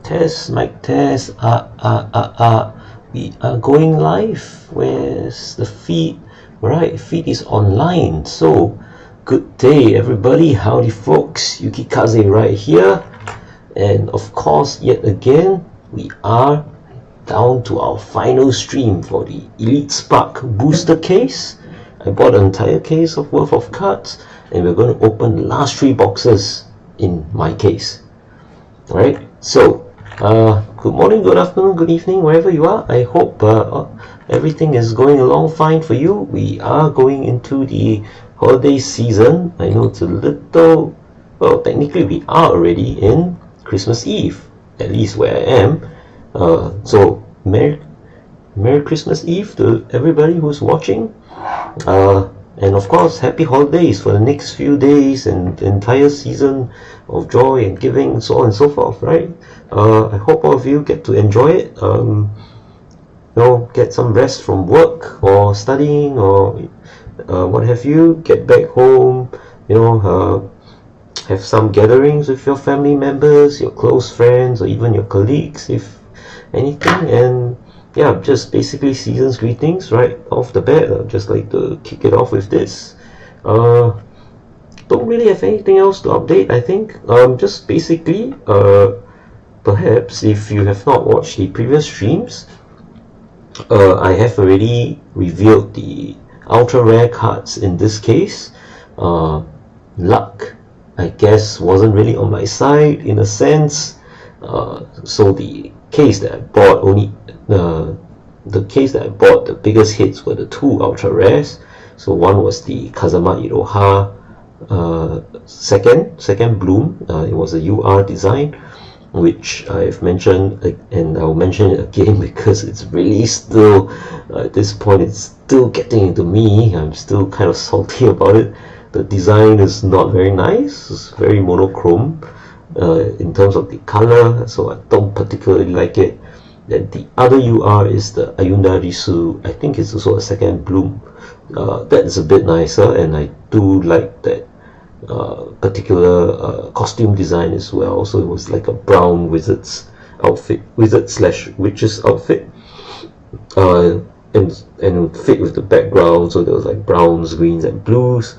mic test. We are going live. Where's the feed? Right, feed is online. So, good day everybody. Howdy folks. Yukikaze right here. And of course, yet again, we are down to our final stream for the Elite Spark booster case. I bought an entire case worth of cards, and we're going to open the last 3 boxes in my case. Alright, so good morning, good afternoon, good evening, wherever you are. I hope everything is going along fine for you. We are going into the holiday season. I know it's a little, well, technically we are already in Christmas Eve, at least where I am. So Merry Christmas Eve to everybody who's watching. And of course, happy holidays for the next few days and the entire season of joy and giving and so on and so forth, right? I hope all of you get to enjoy it. Get some rest from work or studying or what have you. Get back home, have some gatherings with your family members, your close friends, or even your colleagues, if anything. And yeah, just basically season's greetings right off the bat. I'd just like to kick it off with this. Don't really have anything else to update, I think. Just basically, perhaps if you have not watched the previous streams, I have already revealed the ultra rare cards in this case. Luck, I guess, wasn't really on my side in a sense. So the case that I bought the biggest hits were the 2 ultra rares. So one was the Kazama Iroha second bloom. It was a UR design, which I've mentioned, and I'll mention it again because it's really still at this point it's still getting into me. I'm still kind of salty about it. The design is not very nice. It's very monochrome in terms of the color, so I don't particularly like it. Then the other UR is the Ayunda Risu. I think it's also a second bloom. That is a bit nicer, and I do like that particular costume design as well. So it was like a brown wizard's outfit, witch's outfit, and fit with the background. So there was like browns, greens, and blues,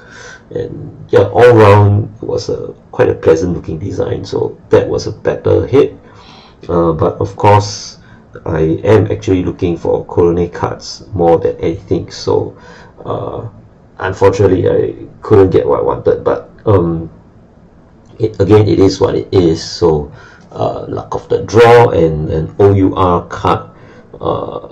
and yeah, all round it was quite a pleasant looking design. So that was a better hit. But of course, I am actually looking for Korone cards more than anything. So unfortunately, I couldn't get what I wanted. But it is what it is. So luck of the draw and an OUR card.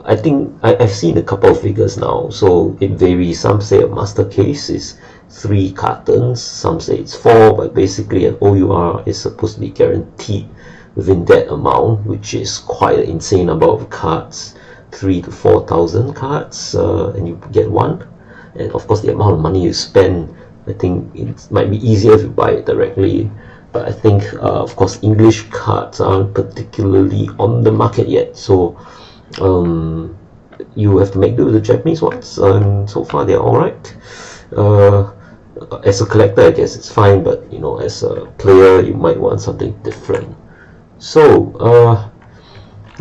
I think I've seen a couple of figures now, so it varies. Some say a master case is 3 cartons, some say it's 4, but basically an OUR is supposed to be guaranteed within that amount, which is quite an insane number of cards, 3,000 to 4,000 cards, and you get one. And of course, the amount of money you spend, I think it might be easier if you buy it directly. But I think, of course, English cards aren't particularly on the market yet, so you have to make do with the Japanese ones, and so far they're alright. As a collector, I guess it's fine, but as a player, you might want something different. So,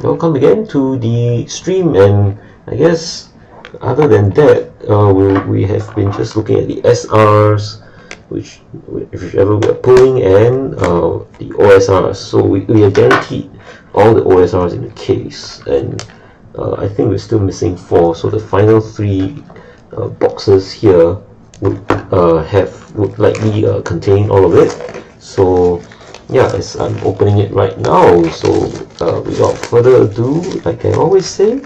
welcome again to the stream, and I guess other than that, we have been just looking at the SRs, whichever we're pulling, and the OSRs. So we are guaranteed all the OSRs in the case, and I think we're still missing 4. So the final 3 boxes here would likely contain all of it. So yeah, as I'm opening it right now, so without further ado, like I always say,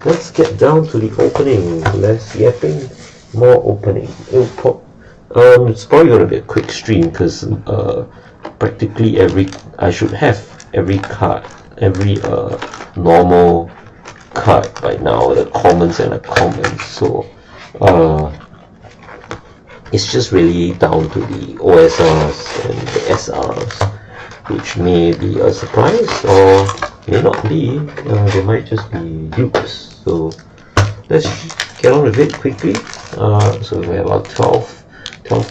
let's get down to the opening. Less yapping, more opening. It's probably going to be a quick stream because practically I should have every card, every normal card by now, the commons and the commons. So it's just really down to the OSRs and the SRs, which may be a surprise or may not be. They might just be dupes. So let's get on with it quickly. So we have about 12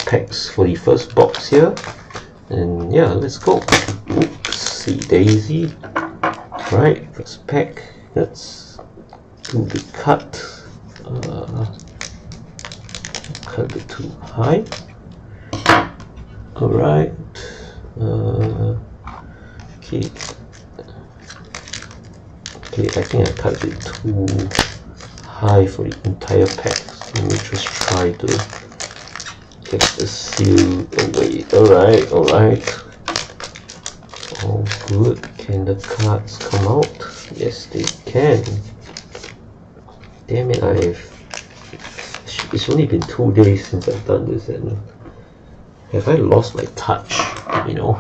packs for the first box here, and yeah, let's go. Oopsie daisy. Right, first pack. Let's do the cut. Cut it too high. Alright. Okay. Okay, I think I cut it too high for the entire pack. So let me just try to get the seal away. Alright, alright. All good. Can the cards come out? Yes, they can. Damn it, it's only been 2 days since I've done this, and have I lost my touch, you know?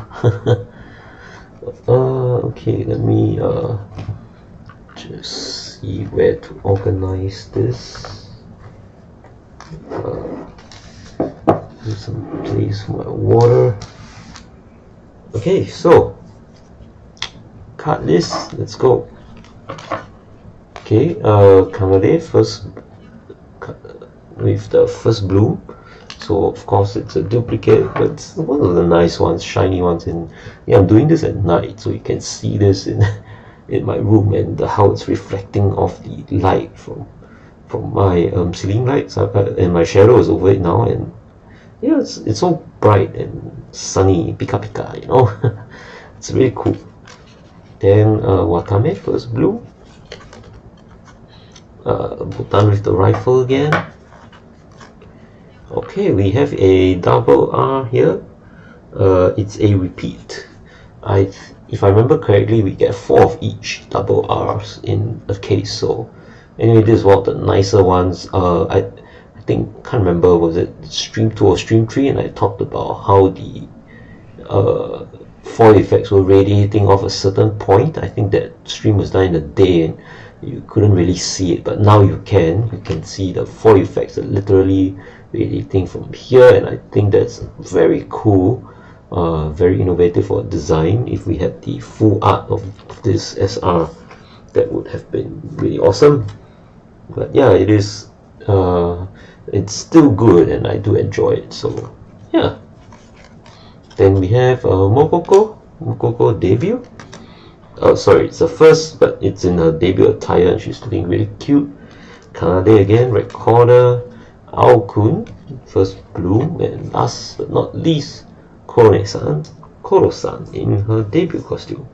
Okay, let me just see where to organize this. Need some place for my water. Okay, so card list, let's go. Okay, Kanade first with the first bloom. So of course it's a duplicate, but it's one of the nice ones, shiny ones. And yeah, I'm doing this at night, so you can see this in in my room, and how it's reflecting off the light from my ceiling lights, and my shadow is over it now, and yeah, it's so bright and sunny, pika pika, you know. It's really cool. Then Wakame first bloom. Botan with the rifle again. Okay, we have a double R here. It's a repeat. If I remember correctly, we get 4 of each double R's in a case. So anyway, this is one of the nicer ones. I think, can't remember, was it stream 2 or stream 3, and I talked about how the foil effects were radiating off a certain point. I think that stream was done in the day and you couldn't really see it, but now you can see the foil effects are literally radiating from here, and I think that's very cool, very innovative for design. If we had the full art of this SR, that would have been really awesome. But yeah, it is it's still good, and I do enjoy it, so yeah. Then we have Mokoko debut. Oh, sorry, it's the first, but it's in her debut attire, and she's looking really cute. Kanade again, recorder. Ao-kun, first bloom, and last but not least, Korone-san, Koro-san in her debut costume.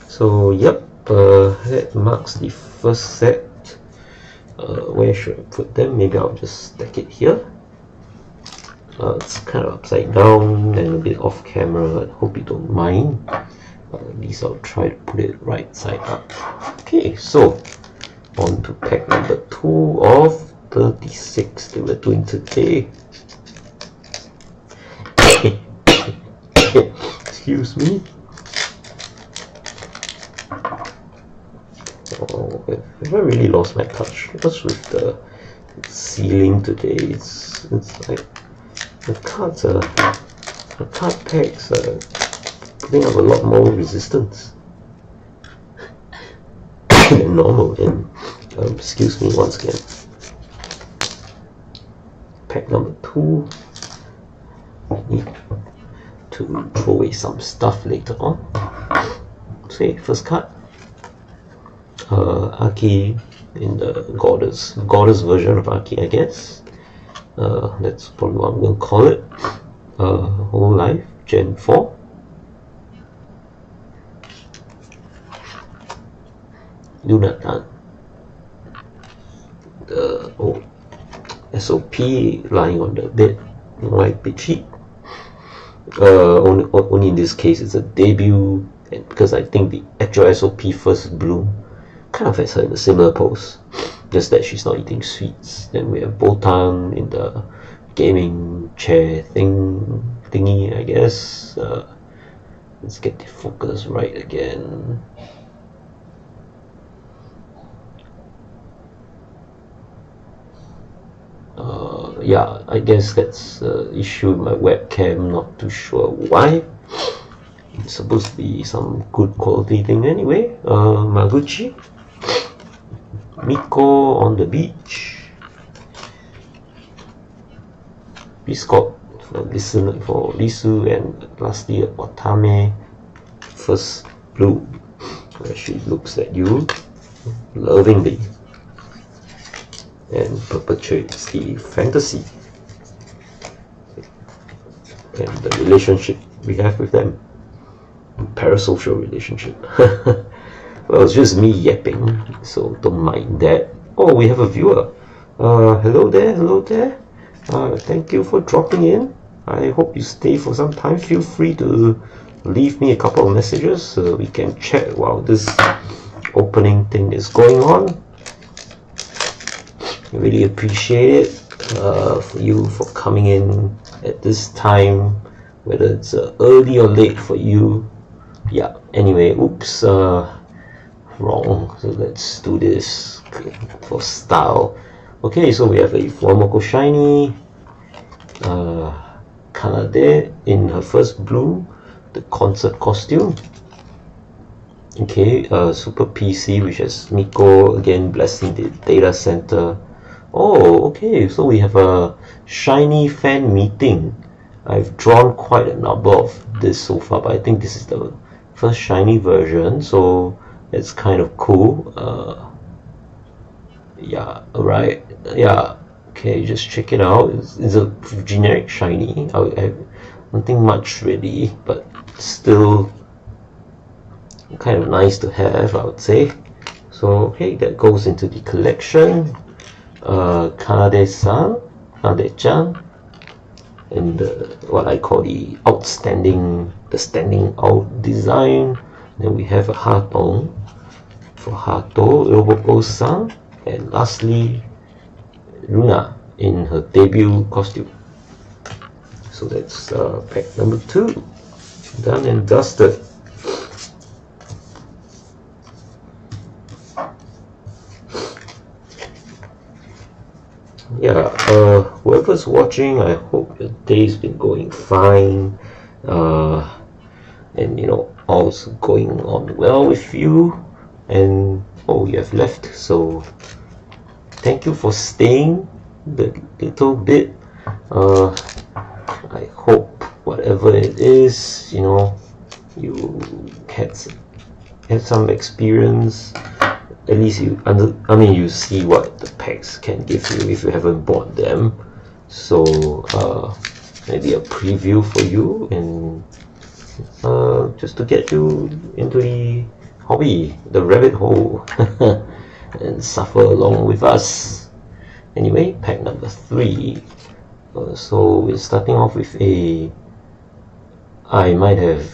So yep, that marks the first set. Where should I put them? Maybe I'll just stack it here. It's kind of upside down and a bit off camera. I hope you don't mind. At least I'll try to put it right side up. Okay, so on to pack number 2 of 36 that we're doing today. Excuse me. Oh, have I really lost my touch? What's with the sealing today? It's like the card packs are putting up a lot more resistance than normal. And excuse me once again. Pack number 2. Need to throw away some stuff later on. Okay, first card. Aki in the goddess version of Aki, I guess. That's probably what I'm going to call it. Hololive Gen 4. Lunatan. The SOP lying on the bed, like bitchy. Only in this case it's a debut, and because I think the actual SOP first bloom kind of has her in a similar pose, just that she's not eating sweets. Then we have Botan in the gaming chair thingy, I guess. Let's get the focus right again. Yeah, I guess that's the issue with my webcam, not too sure why. It's supposed to be some good quality thing anyway. Maguchi, Miko on the beach, Biscott for Risu, and lastly Watame first bloom, where she looks at you lovingly and perpetuates the fantasy and the relationship we have with them. Parasocial relationship. Well, it's just me yapping, so don't mind that. Oh, we have a viewer. Hello there, hello there. Thank you for dropping in. I hope you stay for some time. Feel free to leave me a couple of messages so we can chat while this opening thing is going on. I really appreciate it for you for coming in at this time, whether it's early or late for you. Yeah, anyway, oops, wrong. So let's do this for style. Okay, so we have a Fuwamoco Shiny, Kanade in her first bloom, the concert costume. Okay, Super PC, which has Miko again blessing the data center. Oh, okay, so we have a shiny fan meeting. I've drawn quite a number of this so far, but I think this is the first shiny version, so it's kind of cool. Yeah, alright, yeah, okay, just check it out. It's a generic shiny. I nothing much really, but still kind of nice to have, I would say. So okay, that goes into the collection. Kanade-san, Kanade-chan, and what I call the standing out design. Then we have a Haton for Hato, Roboko-san, and lastly Luna in her debut costume. So that's pack number 2, done and dusted. Yeah, whoever's watching, I hope your day's been going fine, and you know, all's going on well with you. And oh, you have left, so thank you for staying the little bit. I hope whatever it is, you know, you had some experience. At least you see what the packs can give you if you haven't bought them. So maybe a preview for you, and just to get you into the hobby, the rabbit hole, and suffer along with us. Anyway, pack number 3. So we're starting off with a, I might have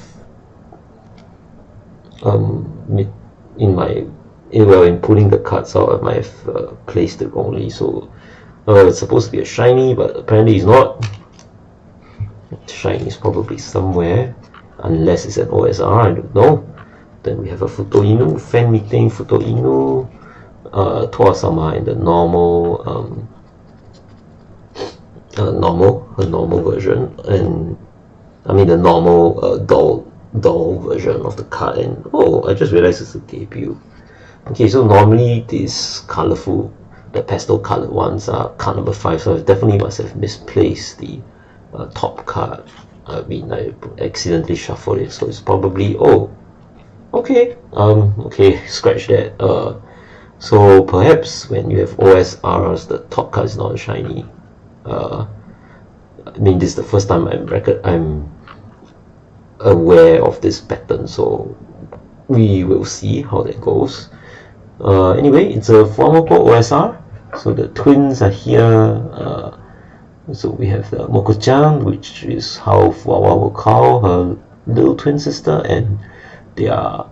in pulling the cards out, I might have placed it wrongly. So it's supposed to be a shiny, but apparently it's not. Shiny is probably somewhere, unless it's an OSR, I don't know. Then we have a Futo Inu, fan meeting, Futo Inu, Toa-sama in the normal, normal version, and I mean the normal doll version of the card. And oh, I just realized it's a debut. Okay, so normally these colorful, the pastel colored ones are card number 5, so I definitely must have misplaced the top card. I mean, I accidentally shuffled it, so it's probably, oh, okay, okay, scratch that. So perhaps when you have OSRs, the top card is not shiny. I mean, this is the first time I'm aware of this pattern, so we will see how that goes. Anyway, it's a Fuwamoco OSR, so the twins are here. So we have the Moko-chan, which is how Fuwa will call her little twin sister, and their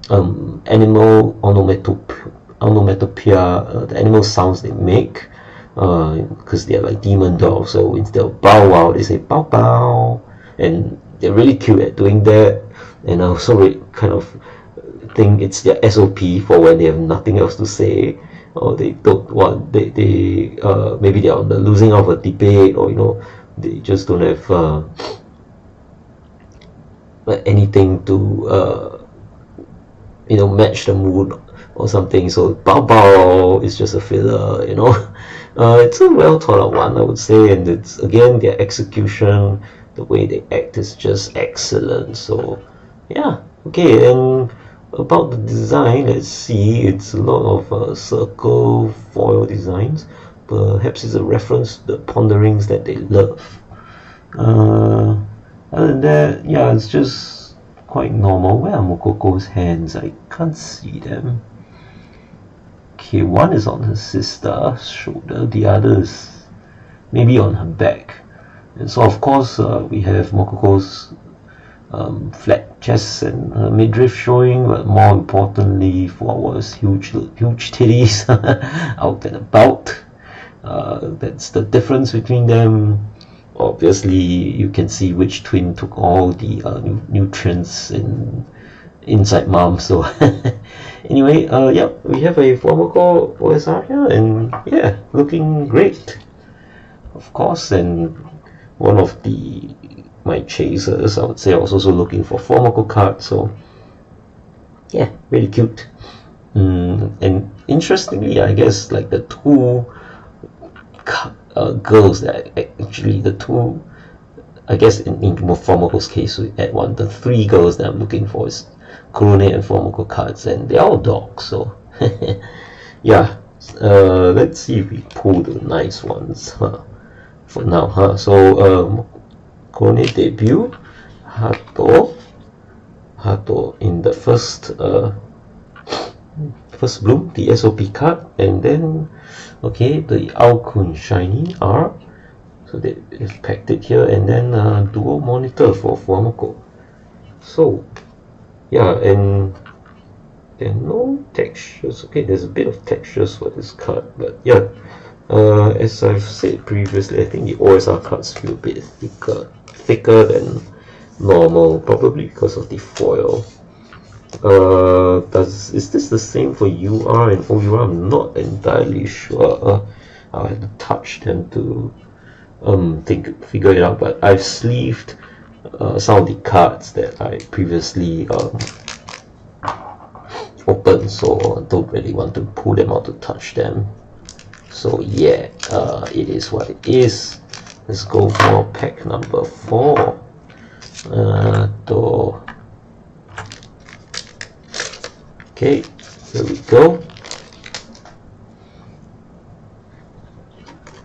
animal onomatopoeia, the animal sounds they make, because they're like demon dogs. So instead of bow wow, they say bow bow, and they're really cute at doing that. And I also kind of think it's their SOP for when they have nothing else to say, or they don't want, maybe they're on the losing of a debate, or you know, they just don't have anything to you know, match the mood or something. So bow bow is just a filler, you know. It's a well thought out one, I would say, and it's again their execution, the way they act is just excellent. So yeah, Okay, and about the design, let's see, it's a lot of circle foil designs. Perhaps it's a reference to the ponderings that they love. Other than that, yeah, it's just quite normal. Where are Mokoko's hands? I can't see them. Okay, one is on her sister's shoulder, the other is maybe on her back. And so of course we have Mokoko's flat chest and midriff showing, but more importantly for our huge titties out and about. That's the difference between them. Obviously you can see which twin took all the nutrients inside mom. So anyway, yeah, we have a Fuwamoco OSR here, and yeah, looking great, of course. And one of my chasers, I would say, I was also looking for Fuwamoco cards, so yeah, really cute. And interestingly, I guess like the two girls that actually the two, I guess in Fuwamoco's case, we add one. The three girls that I'm looking for is Korone and Fuwamoco cards, and they're all dogs. So yeah, let's see if we pull the nice ones for now. So Korone debut, Hato in the first bloom, the SOP card, and then okay, the Ao-kun shiny R. So they've packed it here, and then dual monitor for Fuwamoco. So yeah, and there are no textures. Okay, there's a bit of textures for this card, but yeah, as I've said previously, I think the OSR cards feel a bit thicker than normal, probably because of the foil. Is this the same for UR and OUR? I'm not entirely sure. I'll have to touch them to figure it out, but I've sleeved some of the cards that I previously opened, so I don't really want to pull them out to touch them. So yeah, it is what it is. Let's go for pack number 4. Okay, here we go.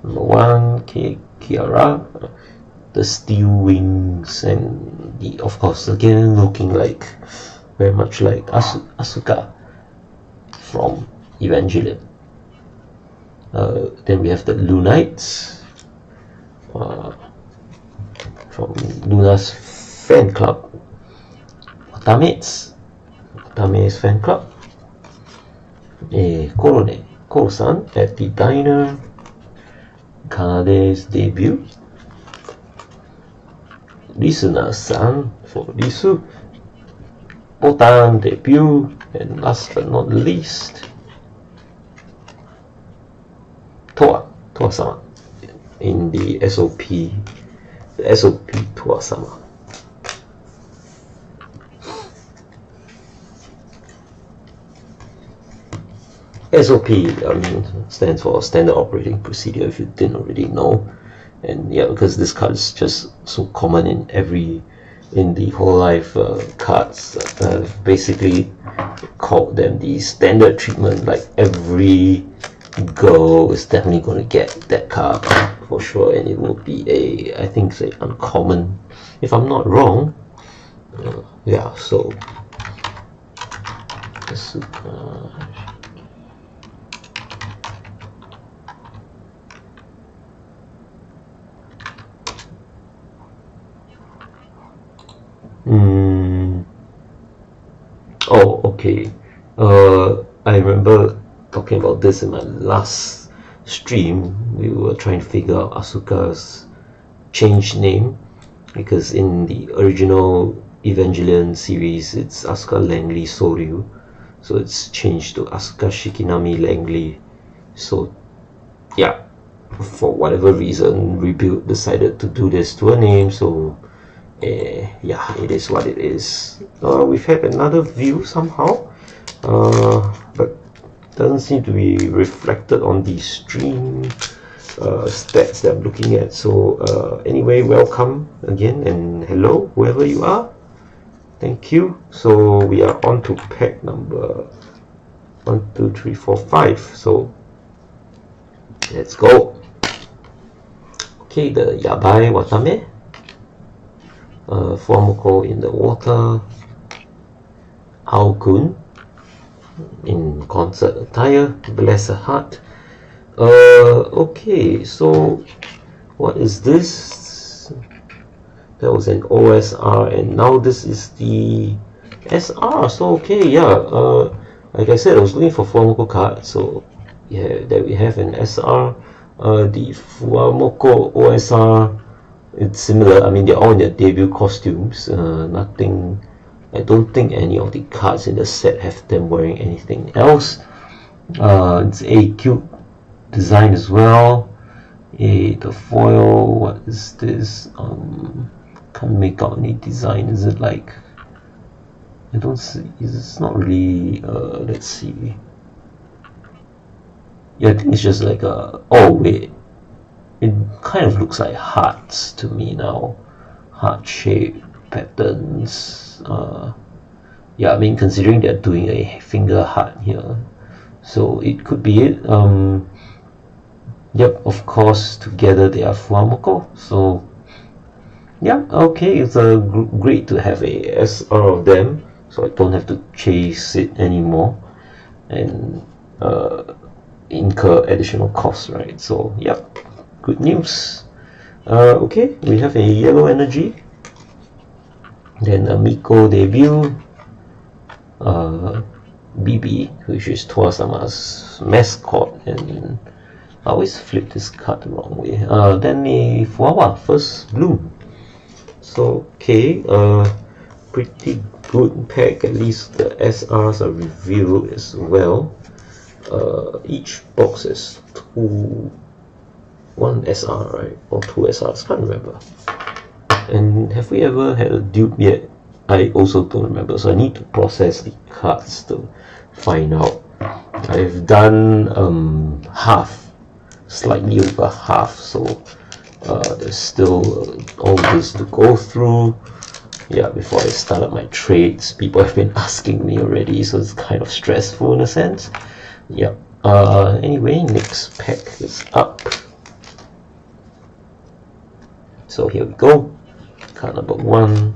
Number 1, Kiara, the steel wings, and the, of course, again looking like very much like Asuka from Evangelion. Then we have the Lunites from Luna's fan club, Watame's fan club, Korone, Ko-san at the diner, Kade's debut, Listener-san for Risu, Botan debut, and last but not least, Toa-sama in the SOP Toa-sama. SOP, I mean, stands for Standard Operating Procedure, if you didn't already know. And yeah, because this card is just so common in the Hololive cards, basically called them the standard treatment. Like every girl is definitely going to get that card for sure, and it will be I think it's an uncommon, if I'm not wrong. Yeah, so oh, okay. I remember talking about this in my last stream. We were trying to figure out Asuka's changed name, because in the original Evangelion series it's Asuka Langley Soryu, so it's changed to Asuka Shikinami Langley. So yeah, for whatever reason, Rebuild decided to do this to her name, so yeah, it is what it is. We've had another view somehow, but doesn't seem to be reflected on the stream stats that I'm looking at. So anyway, welcome again, and hello whoever you are. Thank you. So we are on to pack number 1, 2, 3, 4, 5. So let's go. Okay, the Yabai Watame, Fuwamoco in the water, Ao-kun in concert attire, bless her heart. Okay, so what is this? That was an OSR, and now this is the SR. So okay, yeah, like I said, I was looking for Fuwamoco cards, so yeah, there we have an SR. The Fuwamoco OSR, it's similar. I mean, they're all in their debut costumes. Nothing. I don't think any of the cards in the set have them wearing anything else. It's a cute design as well. The foil. What is this? Can't make out any design. Is it like? I don't see. It's not really. Let's see. Yeah, I think it's just like a. Oh wait, it kind of looks like hearts to me now. Heart-shaped patterns. Yeah, I mean, considering they're doing a finger heart here, so it could be it. Yep, of course, together they are Fuwamoco. So yeah, okay, it's great to have a SR of them, so I don't have to chase it anymore and incur additional costs, right? So yep, good news. Okay, we have a yellow energy, then a Miko debut, BB, which is Toa-sama's mascot, and I always flip this card the wrong way. Then a Fuwawa, first bloom. So okay, pretty good pack. At least the SRs are revealed as well. Each box has one SR, right? Or 2 SRs, can't remember. And have we ever had a dupe yet? I also don't remember, so I need to process the cards to find out. I've done half, slightly over half, so there's still all this to go through. Yeah, before I start up my trades, people have been asking me already, so it's kind of stressful in a sense. Yeah. Anyway, next pack is up. So here we go. Card number 1,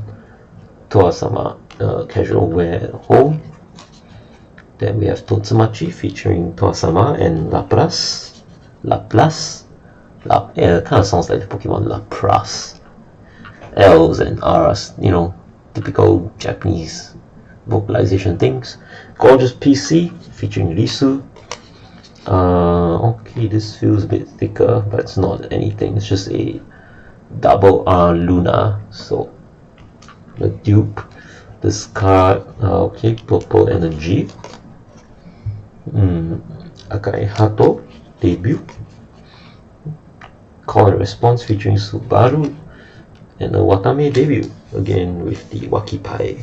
Toa-sama, casual wear at home. Then we have Totsumachi featuring Toa-sama and Lapras. Yeah, it kind of sounds like the Pokemon Lapras. L's and R's, you know, typical Japanese vocalization things. Gorgeous PC featuring Risu. Okay, this feels a bit thicker, but it's not anything. It's just a double R Luna. So the dupe, this card, okay, purple energy. Akai Hato debut. Call and response featuring Subaru, and a Watame debut again with the Wakipai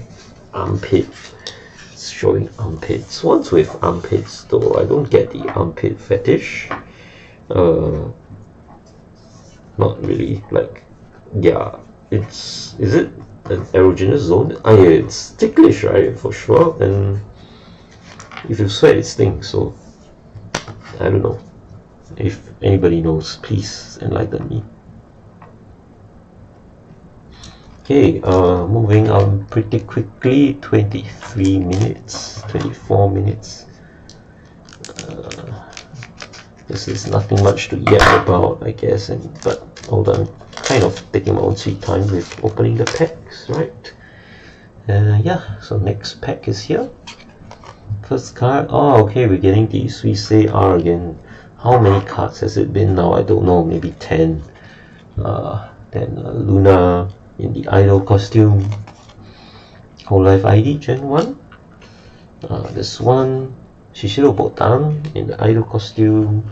armpit. It's showing armpits. Once with armpits, though I don't get the armpit fetish. Not really. Like, yeah, is it an erogenous zone? It's ticklish, right? For sure. And if you sweat, it stings. So I don't know. If anybody knows, please enlighten me. Okay, moving on pretty quickly. 23 minutes, 24 minutes. This is nothing much to yap about, I guess. But hold on, kind of taking my own sweet time with opening the packs, right? Yeah. So next pack is here. First card. Oh, okay. We're getting the Suisei R again. How many cards has it been now? I don't know. Maybe 10. Then Luna in the idol costume. Hololive ID Gen 1. This one, Shishiro Botan in the idol costume.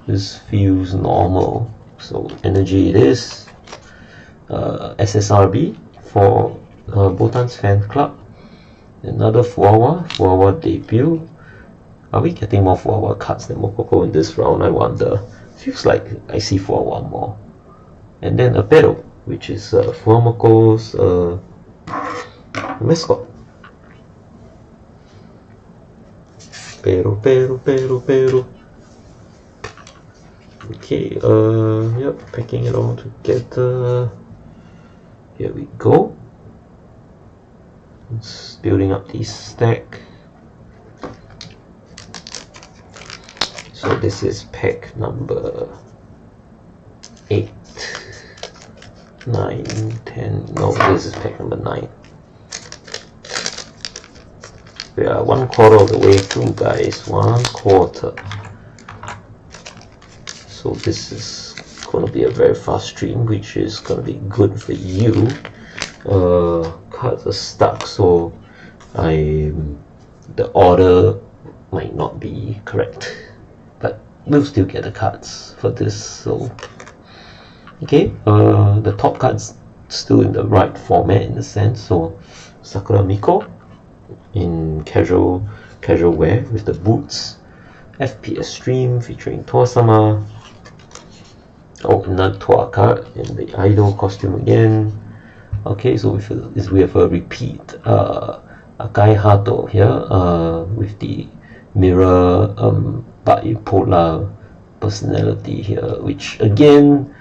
This feels normal, so energy it is. SSRB for Botan's fan club. Another Fuwawa debut. Are we getting more Fuwawa cards than Mokoko in this round? I wonder. Feels like I see Fuwawa more. And then a Pero, which is Fuwamoco's mascot. Pero. Okay, yep, packing it all together. Here we go. It's building up the stack. So this is pack number 8, 9, 10. No, this is pack number 9. We are 1/4 of the way through, guys. 1/4. So this is going to be a very fast stream, which is going to be good for you. Cards are stuck, so the order might not be correct, but we'll still get the cards for this. So okay, the top cards still in the right format in a sense. So Sakura Miko in casual wear with the boots. FPS stream featuring Toa-sama. Oh, another Toa card in the idol costume again. Okay, so we have a repeat Akai Hato here with the mirror bipolar personality here, which again,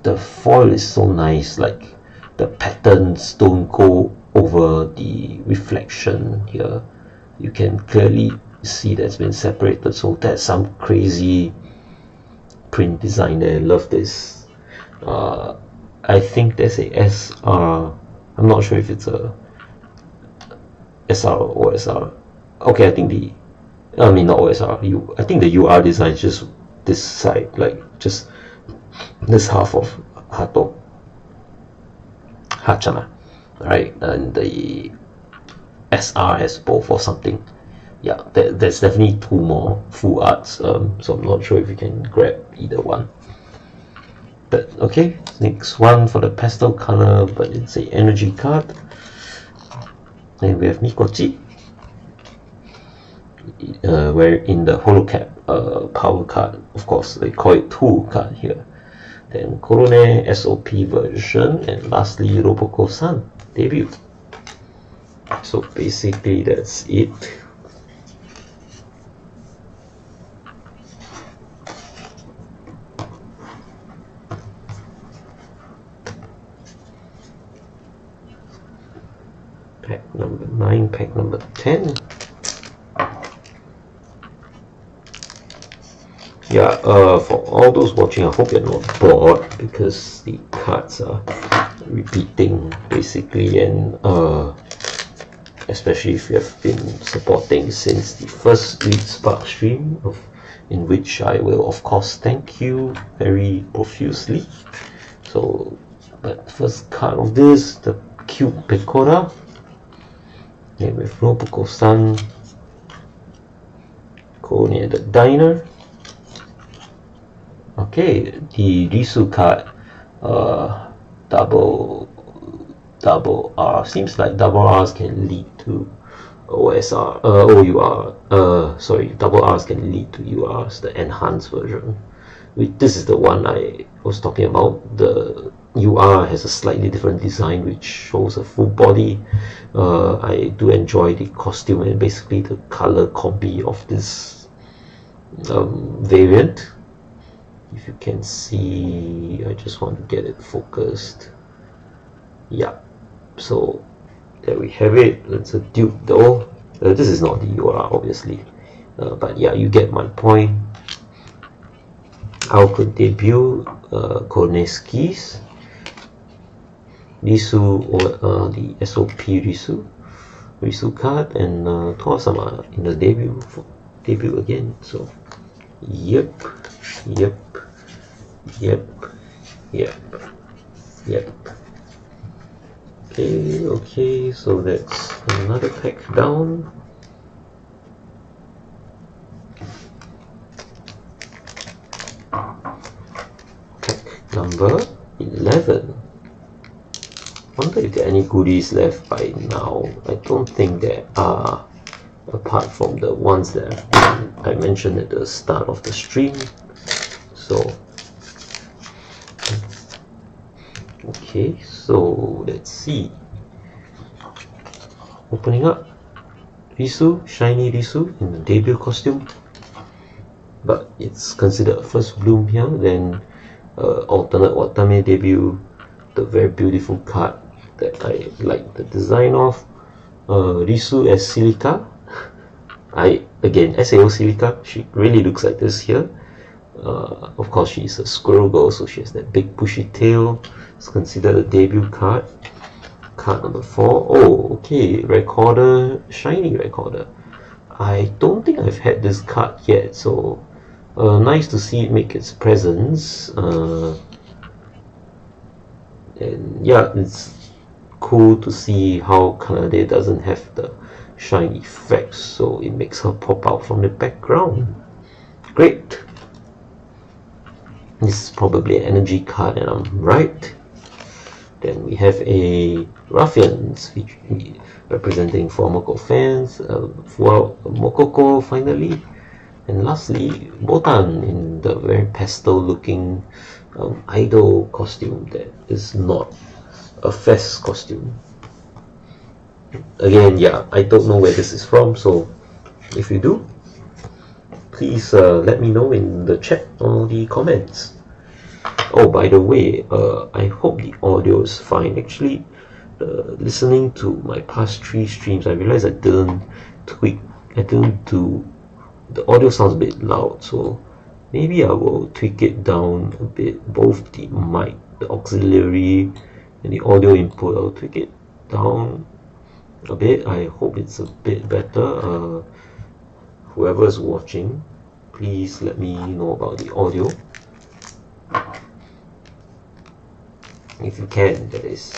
the foil is so nice, like the patterns don't go over the reflection here. You can clearly see that's been separated, so that's some crazy print design there. Love this. I think there's a SR. I'm not sure if it's a SR or OSR. Okay, I think not OSR. I think the UR design is just this side, like just this half of Hato Hachana, right? And the SR has both or something. Yeah, there's definitely 2 more full arts, so I'm not sure if you can grab either one. But okay, next one for the pastel color, but it's a energy card. And we have Mikochi, where in the holocap power card, of course they call it tool card here. Then Korone SOP version, and lastly Roboko-san debut. So basically that's it. Pack number 9, pack number 10. Yeah, for all those watching, I hope you're not bored, because the cards are repeating basically, and especially if you have been supporting since the first Read Spark stream, in which I will of course thank you very profusely. So, but first card of this, the cute Pecora. Okay, with Roboko-san, Korone the Diner. Okay, the Risu card, double R. Seems like double R's can lead to OSR, OUR. Sorry, double R's can lead to URs, the enhanced version. This is the one I was talking about. The UR has a slightly different design, which shows a full body. I do enjoy the costume and basically the color combi of this variant. If you can see, I just want to get it focused. Yeah, so there we have it. It's a dupe though. This is not the UR obviously, but yeah, you get my point. Ao-kun debut, Korone skis, Risu, the SOP Risu card, and Toa-sama in the debut again. So yep. Okay, so that's another pack down. Pack number 11. Wonder if there are any goodies left by now. I don't think there are, apart from the ones that I mentioned at the start of the stream. So okay, so let's see. opening up Risu, shiny Risu in the debut costume, but it's considered a first bloom here. Then alternate Watame debut, the very beautiful card that I like the design of. Risu as Silica. Again, SAO Silica, she really looks like this here. Of course, she's a squirrel girl, so she has that big bushy tail. It's considered a debut card. Card number 4. Oh, okay, Recorder, shiny Recorder. I don't think I've had this card yet, so nice to see it make its presence. And yeah, it's cool to see how Kanade doesn't have the shine effects, so it makes her pop out from the background. Great. This is probably an energy card, and I'm right. Then we have a Ruffians representing Fuwamoco fans, Fuwamoco finally, and lastly Botan in the very pastel looking idol costume that is not a fest costume. Again, yeah, I don't know where this is from, so if you do, please let me know in the chat or the comments. Oh, by the way, I hope the audio is fine. Actually, listening to my past 3 streams, I realized I didn't do, the audio sounds a bit loud, so maybe I will tweak it down a bit. Both the mic, the auxiliary, and the audio input, I'll tweak it down a bit. I hope it's a bit better. Whoever is watching, please let me know about the audio, if you can, that is.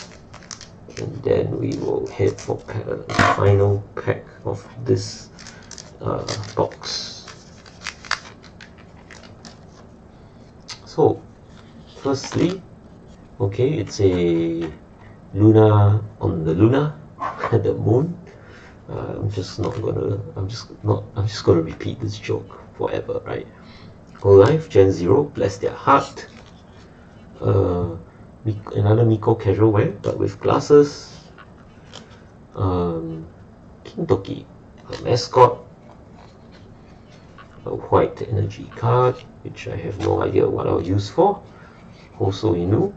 And then we will head for the final pack of this box. So firstly, okay, it's a Luna on the Luna at the moon. I'm just gonna repeat this joke forever, right? Hololive Gen 0, bless their heart. Another Miko casual wear, but with glasses. Kintoki, a mascot. A white energy card, which I have no idea what I'll use for. Also Inu,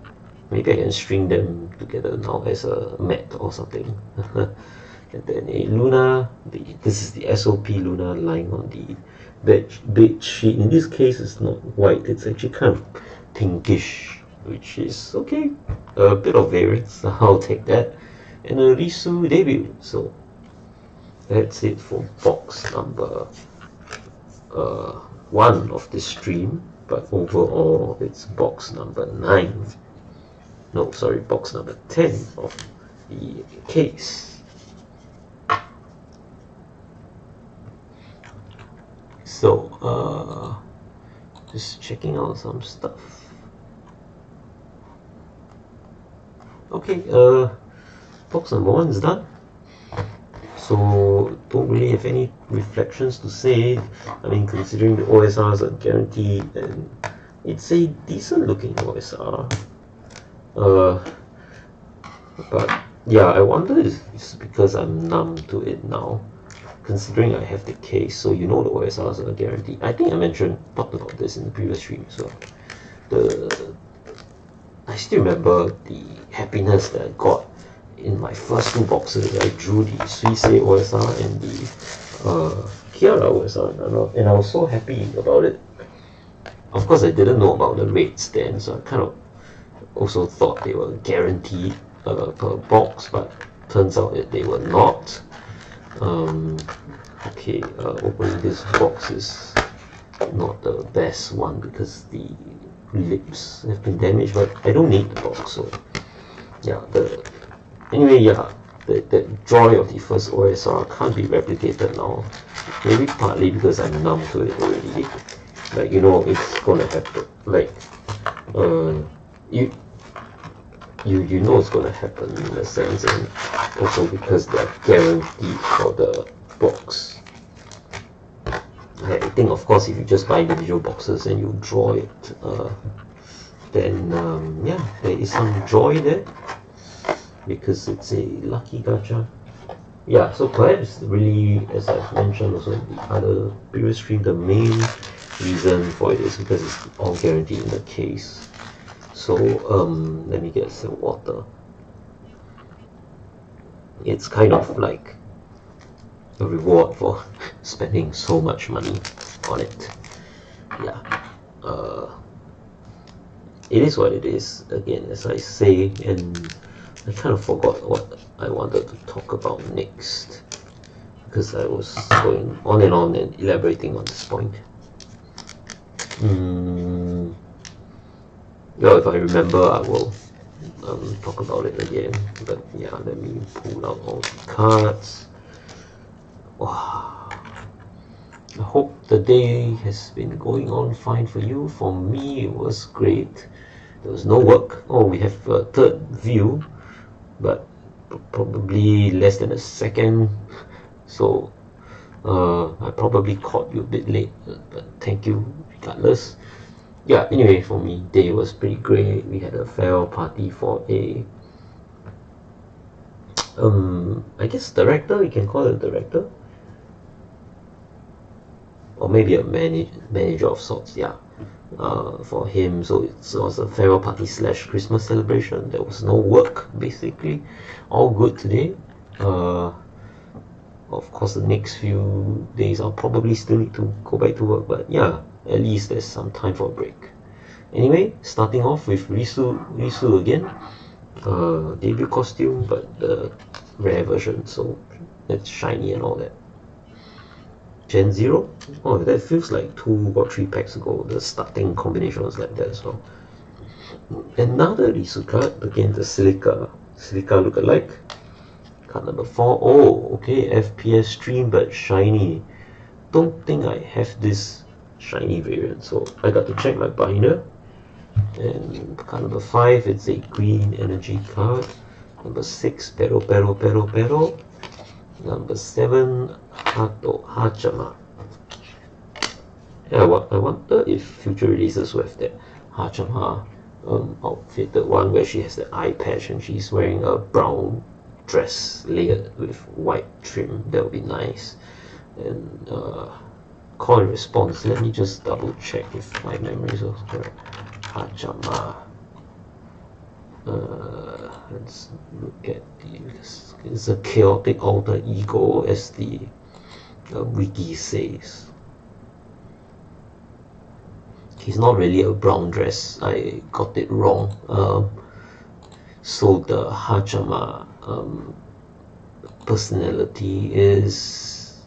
maybe I can string them together now as a mat or something. And then a Luna, this is the SOP Luna lying on the bed sheet. In this case, it's not white, it's actually kind of pinkish, which is okay, a bit of variance, I'll take that. And a Risu debut. So that's it for box number 1 of this stream, but overall it's box number 9. No, sorry, box number 10 of the case. So just checking out some stuff. Okay, box number 1 is done. So don't really have any reflections to say. I mean, considering the OSRs are guaranteed, and it's a decent looking OSR. But yeah, I wonder if it's because I'm numb to it now, considering I have the case. So you know the OSRs are guaranteed. I think I talked about this in the previous stream. So I still remember the happiness that I got in my first 2 boxes. I drew the Suisei OSR and the Kiara OSR, and I was so happy about it. Of course, I didn't know about the rates then, so I kind of also thought they were guaranteed per box, but turns out that they were not. Okay, opening this box is not the best one because the lips have been damaged, but I don't need the box, so yeah. Anyway, yeah, the joy of the first OSR can't be replicated now. Maybe partly because I'm numb to it already. Like, you know, it's gonna happen. Like, you know it's gonna happen in a sense, and also because they're guaranteed for the box. I think, of course, if you just buy individual boxes and you draw it, then yeah, there is some joy there, because it's a lucky gacha. yeah, so perhaps really, as I've mentioned also in the other previous stream, the main reason for it is because it's all guaranteed in the case. So let me get some water. It's kind of like a reward for spending so much money on it. Yeah, it is what it is, again, as I say, and I kind of forgot what I wanted to talk about next, because I was going on and elaborating on this point. Well, if I remember, I will talk about it again, but yeah, let me pull out all the cards. Wow. I hope the day has been going on fine for you. For me, it was great. There was no work. Oh, we have a third view, but probably less than a second. So I probably caught you a bit late, but thank you regardless. Yeah, anyway, for me, day was pretty great. We had a farewell party for a I guess director, you can call it a director, or maybe a manager of sorts. Yeah, for him. So it was a farewell party slash Christmas celebration. There was no work, basically. All good today. Of course, the next few days I'll probably still need to go back to work, but yeah, at least there's some time for a break. Anyway, starting off with Risu again. Debut costume, but the rare version, so it's shiny and all that. Gen 0? Oh, that feels like 2 or 3 packs ago. The starting combination was like that as well. Another Risu card, again the Silica lookalike. Card number 4. Oh, okay, FPS stream but shiny. Don't think I have this shiny variant, so I got to check my binder. And card number 5, it's a green energy card. Number 6, Pero. Number 7, Hachama. Yeah, I wonder if future releases will have that Hachama outfit, the one where she has the eye patch and she's wearing a brown dress layered with white trim. That would be nice. And call and response, let me just double check if my memories are correct. Hachama. Let's look at it's a chaotic alter ego, as the wiki says. He's not really a brown dress, I got it wrong. So the Hachama personality is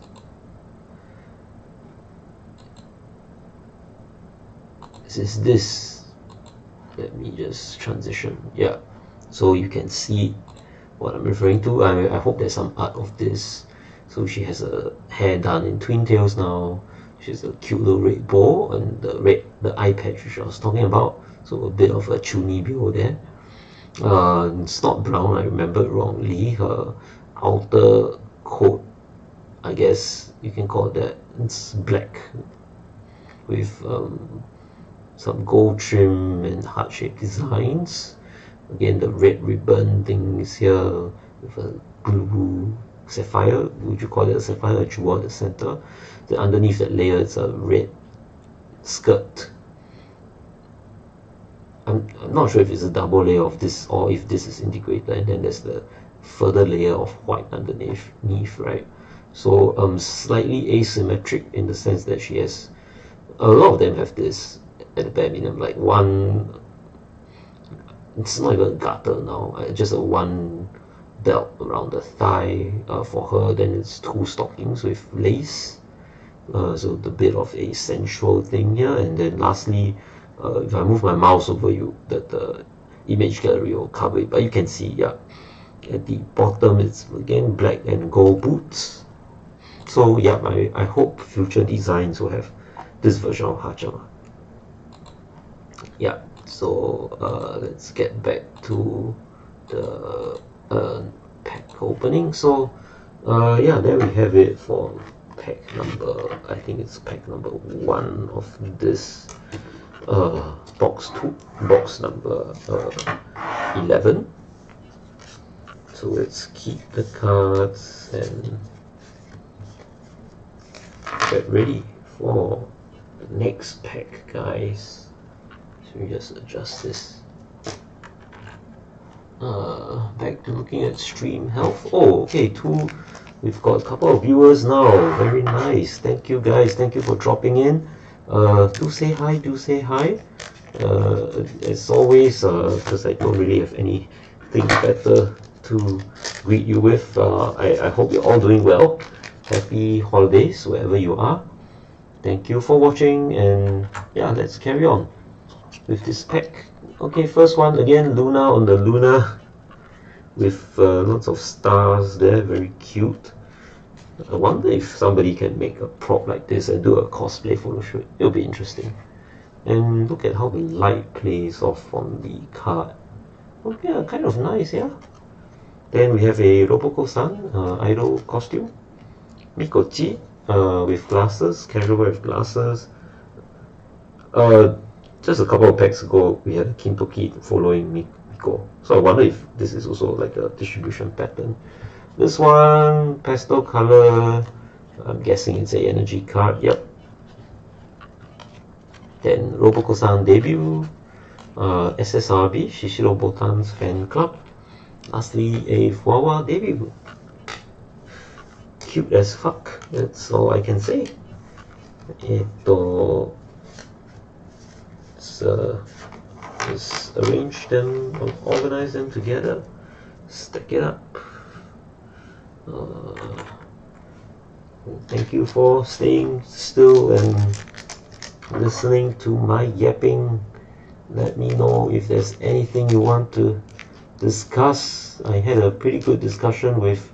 this. Let me just transition. Yeah, so you can see what I'm referring to. I hope there's some art of this. So she has her hair done in twin tails now. She has a cute little red bow and the eye patch which I was talking about. So a bit of a chunibyo there. It's not brown, I remembered wrongly. Her outer coat, I guess you can call it that, it's black with some gold trim and heart-shaped designs. Again, the red ribbon thing is here with a blue sapphire. Would you call it a sapphire, a jewel at the center? Then underneath that layer, it's a red skirt. I'm not sure if it's a double layer of this or if this is integrated, and then there's the further layer of white underneath, right? So slightly asymmetric in the sense that she has, a lot of them have this at the bare minimum, like one, it's not even a garter now, just a one belt around the thigh for her. Then it's 2 stockings with lace, so the bit of a sensual thing here. And then lastly, if I move my mouse over you, the image gallery will cover it, but you can see, yeah, at the bottom it's again black and gold boots. So yeah, I hope future designs will have this version of Hachama. Yeah, so let's get back to the pack opening. So yeah, there we have it for pack number, I think it's pack number 1 of this box number 11. So let's keep the cards and get ready for the next pack, guys. So we just adjust this. Back to looking at stream health. Oh, okay, we've got a couple of viewers now. Very nice. Thank you, guys. Thank you for dropping in. Do say hi. Do say hi. As always, because I don't really have anything better to greet you with. I hope you're all doing well. Happy holidays wherever you are. Thank you for watching, and yeah, let's carry on with this pack. Okay, first one again, Luna on the Luna with lots of stars there, very cute. I wonder if somebody can make a prop like this and do a cosplay photo shoot. It'll be interesting. And look at how the light plays off on the card. Okay, kind of nice, yeah. Then we have a Roboko-san idol costume. Mikochi with glasses, casual wear with glasses. Just a couple of packs ago, we had a Kintoki following Miko. So I wonder if this is also like a distribution pattern. This one, pastel color. I'm guessing it's a energy card. Yep. Then Roboko-san debut. SSRB, Shishiro Botan's fan club. Lastly, a Fuwawa debut. Cute as fuck. That's all I can say. Just arrange them, organize them together, stack it up. Thank you for staying still and listening to my yapping. Let me know if there's anything you want to discuss. I had a pretty good discussion with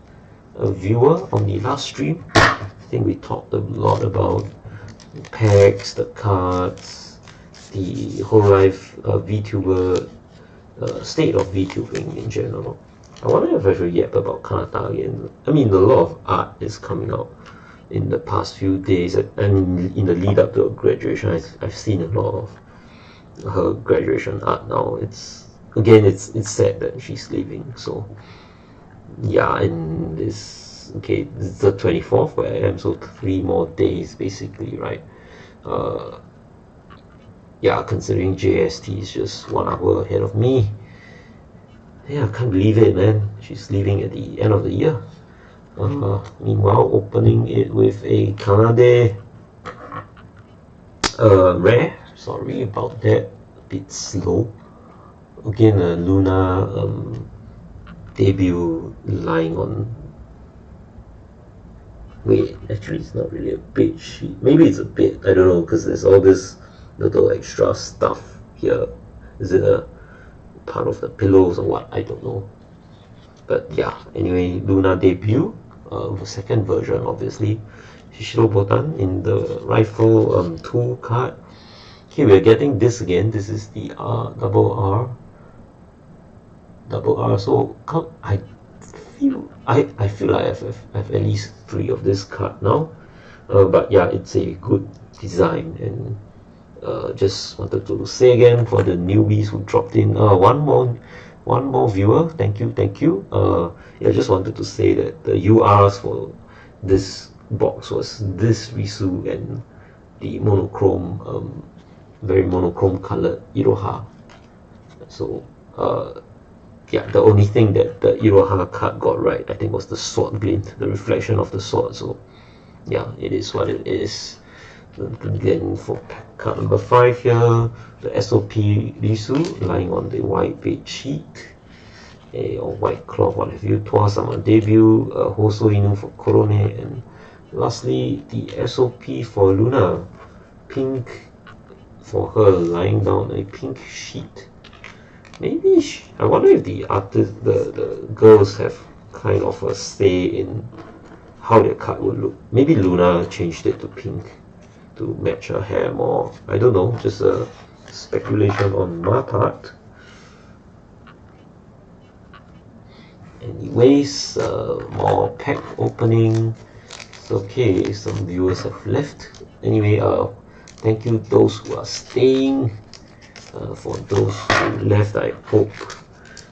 a viewer on the last stream. I think we talked a lot about packs, the cards, the Hololive VTuber, state of VTubing in general. I wonder if I should yap about Kanata again. I mean, a lot of art is coming out in the past few days, and in the lead up to her graduation, I've seen a lot of her graduation art now. It's sad that she's leaving. So yeah, and this is the 24th where I am, so 3 more days basically, right? Yeah, considering JST is just 1 hour ahead of me. Yeah, I can't believe it, man. She's leaving at the end of the year. Meanwhile, opening it with a Kanade rare. Sorry about that, a bit slow. Again, a Luna debut lying on. Wait, actually, it's not really a bed sheet. Maybe it's a bed. I don't know, because there's all this little extra stuff here. Is it a part of the pillows or what? I don't know. But yeah, anyway, Luna debut, the second version, obviously. Shishiro Botan in the rifle 2 card. Okay, we're getting this again. This is the double R. So I feel like I have at least 3 of this card now. But yeah, it's a good design, and just wanted to say again for the newbies who dropped in, one more viewer, thank you. Yeah, just wanted to say that the URs for this box was this Risu and the monochrome, very monochrome colored Iroha. So yeah, the only thing that the Iroha card got right, I think, was the sword glint, the reflection of the sword. So yeah, it is what it is. Then for card number 5 here, the SOP Risu lying on the white bed sheet, or white cloth, what have you. Toa-sama debut, Hoso Inu for Korone, and lastly the SOP for Luna, pink for her, lying down a pink sheet. Maybe I wonder if the artist, the girls have kind of a say in how their card would look. Maybe Luna changed it to pink to match her hair more. I don't know, just a speculation on my part. Anyways, more pack opening. It's okay, some viewers have left. Anyway, thank you those who are staying. For those who left, I hope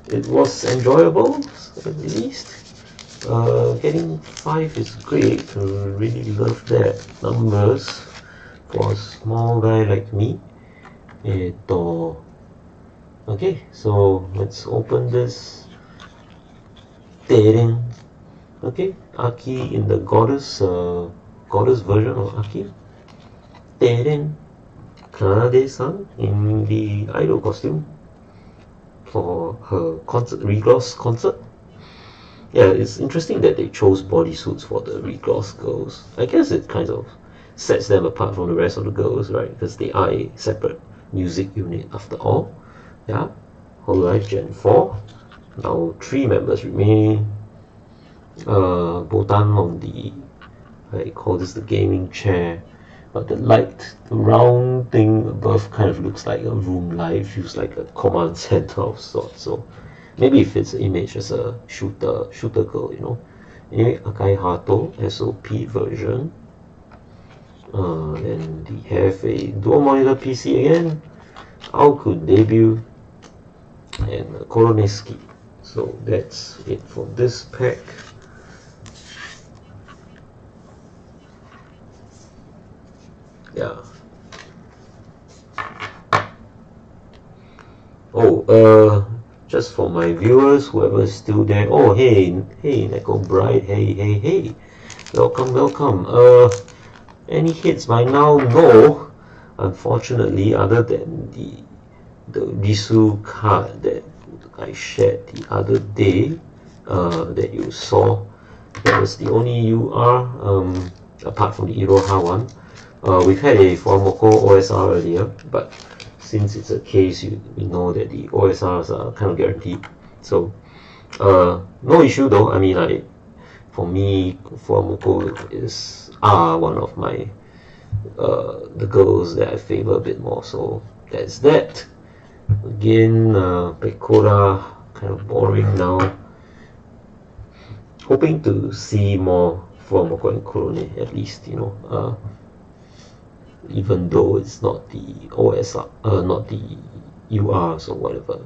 it was enjoyable. at least. Getting 5 is great. Really love that. Numbers for a small guy like me. Okay, so let's open this. Okay, Aki in the goddess version of Aki. Kanade-san in the idol costume for her regloss concert. Yeah, it's interesting that they chose bodysuits for the regloss girls. I guess it kind of sets them apart from the rest of the girls, right? Because they are a separate music unit after all. Yeah, Hololive Gen 4. Now 3 members remain. Botan on the, I call this the gaming chair, but the round thing above kind of looks like a room light, feels like a command center of sorts. So maybe it fits the image as a shooter girl, you know. Anyway, Akai Hato SOP version. And we have a dual monitor PC again, Ao-kun debut, and Korone ski. So that's it for this pack. Yeah. Oh, just for my viewers, whoever is still there. Oh, hey, Neko Bride. Hey. Welcome. Any hits by now? No. Unfortunately, other than the Risu card that I shared the other day, that you saw, that was the only UR, apart from the Iroha one. We've had a Fuwamoco OSR earlier, but since it's a case, we know that the OSRs are kind of guaranteed. So, no issue though. I mean, for me, Fuwamoco are one of my the girls that I favor a bit more. So that's that. Again, Pecora, kind of boring now. Hoping to see more Fuwamoco and Korone, at least, you know. Even though it's not the OSR, not the URs or whatever.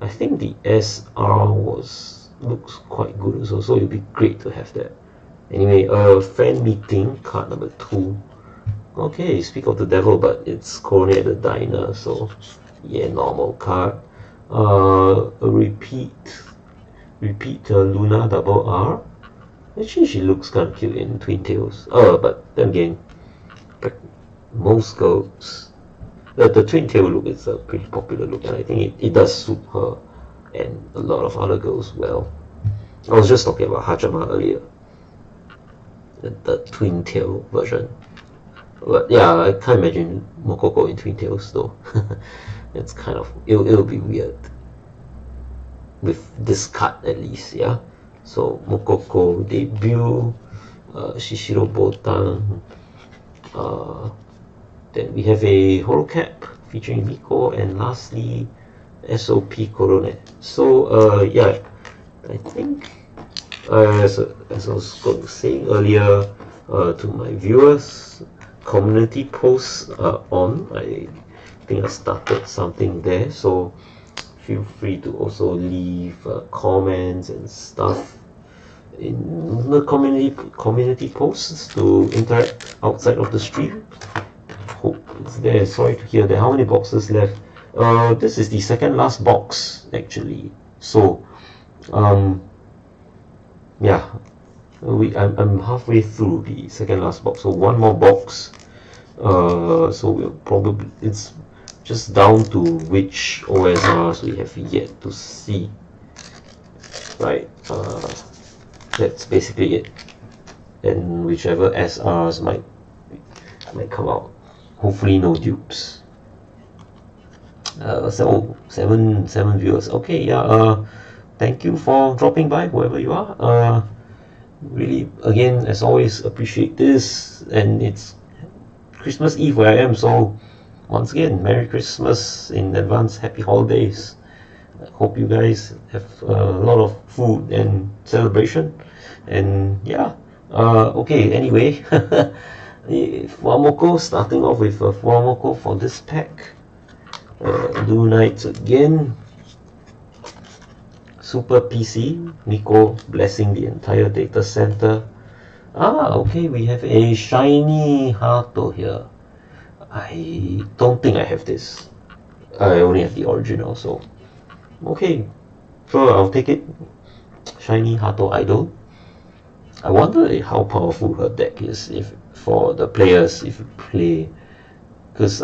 I think the SR looks quite good also, so it'd be great to have that. Anyway, fan meeting card number 2. Okay, speak of the devil, but it's Korone at the diner, so yeah, normal card. A repeat Luna double R. Actually, she looks kind of cute in Twin Tails. But then again, most girls, the twin tail look is a pretty popular look, and I think it does suit her and a lot of other girls well. I was just talking about Hachama earlier, the twin tail version. But yeah, I can't imagine Mokoko in twin tails though. It's kind of, it'll be weird with this cut at least. Yeah, so Mokoko debut, Shishiro Botan. Then we have a holo cap featuring Miko, and lastly SOP Korone. So yeah, I think as I was saying earlier to my viewers, community posts are on. I think I started something there, so feel free to also leave comments and stuff in the community posts to interact outside of the stream. Hope it's there. Sorry to hear that. How many boxes left? This is the second last box actually. So yeah, I'm halfway through the second last box, so one more box. So we'll probably, it's just down to which OSRs we have yet to see, right? That's basically it, and whichever SRs might come out. Hopefully no dupes. So seven viewers. Okay, yeah. Thank you for dropping by, whoever you are. Really, again, as always, appreciate this, and it's Christmas Eve where I am, so once again, Merry Christmas in advance, Happy Holidays. I hope you guys have a lot of food and celebration, and yeah. Okay, anyway. Fuwamoco, starting off with Fuwamoco for this pack. Blue Knights again. Super PC, Miko blessing the entire data center. Okay, we have a shiny Hato here. I don't think I have this. I only have the original, so okay. So I'll take it. Shiny Hato Idol. I wonder how powerful her deck is if for the players if you play. Because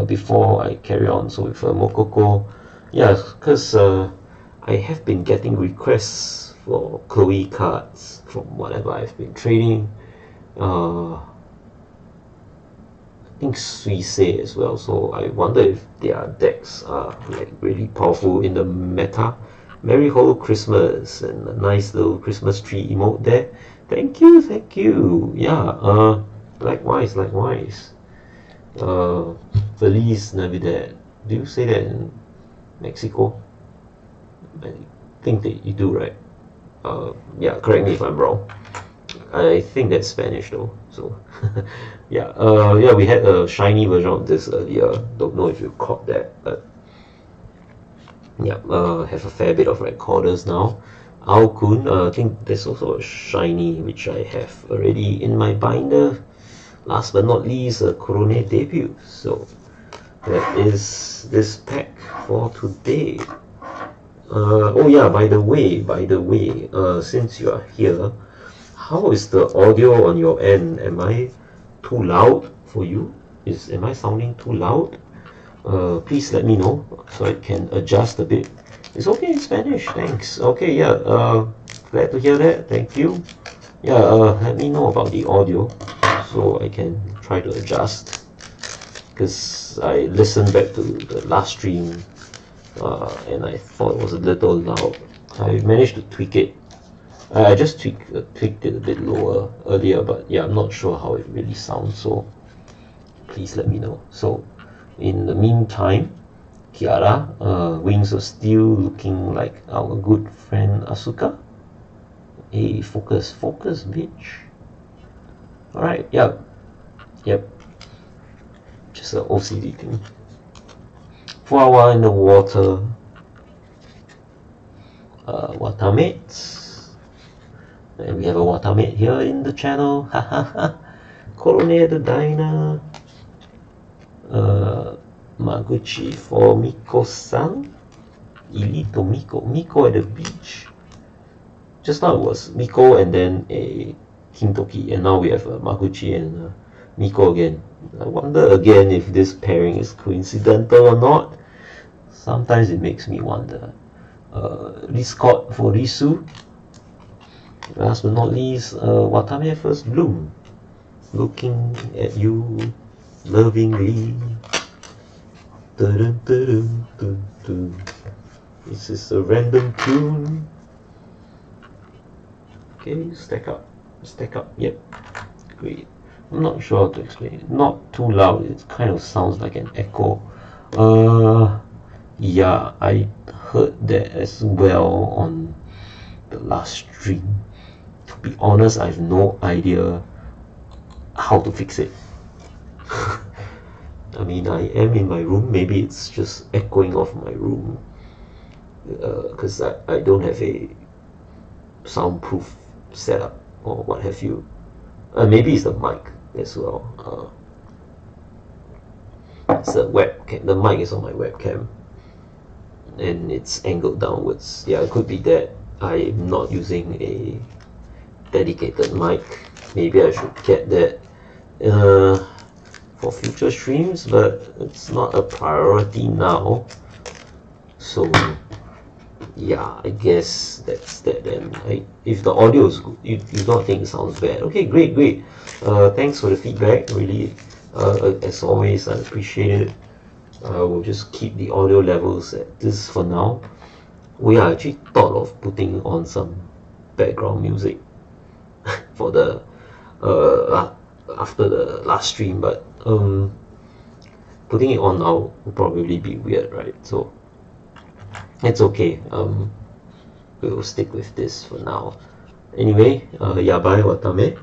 before I carry on, so with Mokoko, yeah, because I have been getting requests for Chloe cards from whatever I've been trading. I think Suisei as well, so I wonder if their decks are like really powerful in the meta. Merry Hollow Christmas and a nice little Christmas tree emote there. Thank you, thank you. Yeah, likewise. Feliz Navidad. Do you say that in Mexico? I think that you do, right? Yeah, correct me if I'm wrong. I think that's Spanish though. So yeah, we had a shiny version of this earlier. Don't know if you caught that, but yeah, have a fair bit of recorders now. Ao-kun, I think there's also a shiny which I have already in my binder. Last but not least, a Korone debut. So that is this pack for today. Oh yeah, by the way, since you are here, how is the audio on your end? Am I too loud for you? Am I sounding too loud? Please let me know so I can adjust a bit. It's okay in Spanish, thanks. Okay, yeah, glad to hear that, thank you. Yeah, let me know about the audio so I can try to adjust, because I listened back to the last stream and I thought it was a little loud. I managed to tweak it. I just tweaked it a bit lower earlier, but yeah, I'm not sure how it really sounds, so please let me know. So in the meantime, Kiara, Wings of Steel looking like our good friend Asuka. Hey, focus, bitch. Alright, yep. Just an OCD thing. Fuwamoco in the water. Watamates. And we have a Watamate here in the channel. Hahaha. Korone the Diner. Maguchi for Miko-san. Ilito Miko at the beach. Just now it was Miko and then a Kintoki, and now we have Maguchi and Miko again. I wonder again if this pairing is coincidental or not. Sometimes it makes me wonder. Scott for Risu. Last but not least, Watame First Bloom. Looking at you lovingly. Dun, dun, dun, dun. This is a random tune. Okay, stack up, yep, great. I'm not sure how to explain it. Not too loud, it kind of sounds like an echo. Yeah, I heard that as well on the last stream. To be honest, I have no idea how to fix it. I mean, I am in my room, maybe it's just echoing off my room, because I don't have a soundproof setup or what have you. Maybe it's the mic as well. It's the webcam. The mic is on my webcam and it's angled downwards. Yeah, it could be that I'm not using a dedicated mic. Maybe I should get that for future streams, but it's not a priority now. So yeah, I guess that's that then. If the audio is good, you don't think it sounds bad. Okay, great. Thanks for the feedback. Really, as always, I appreciate it. We'll just keep the audio levels at this for now. We are actually thought of putting on some background music for the after the last stream, but putting it on now will probably be weird, right? So it's okay. We'll stick with this for now. Anyway, yabai watame.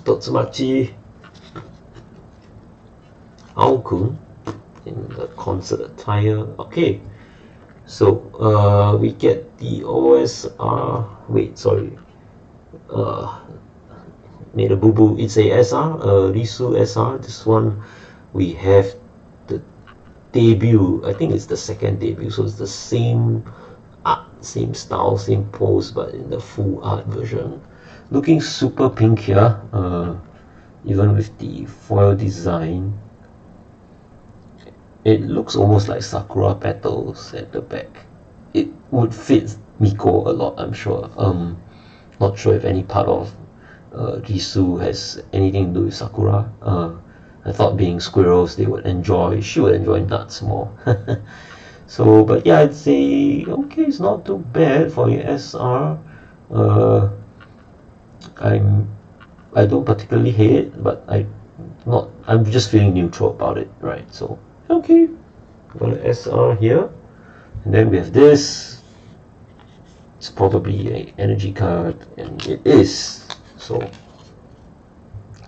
Totsumachi. Ao-kun. in the concert attire. Okay, so we get the OSR. Wait, sorry. Made a boo boo. It's a SR, Risu SR. This one we have the debut. I think it's the second debut, so it's the same art, same style, same pose, but in the full art version. Looking super pink here, even with the foil design. It looks almost like sakura petals at the back. It would fit Miko a lot, I'm sure. Not sure if any part of Risu has anything to do with sakura. I thought being squirrels, she would enjoy nuts more. So, but yeah, I'd say okay, it's not too bad for your SR. I don't particularly hate it, but I'm just feeling neutral about it, right? So okay, got an SR here, and then we have this. It's probably an energy card, and it is. So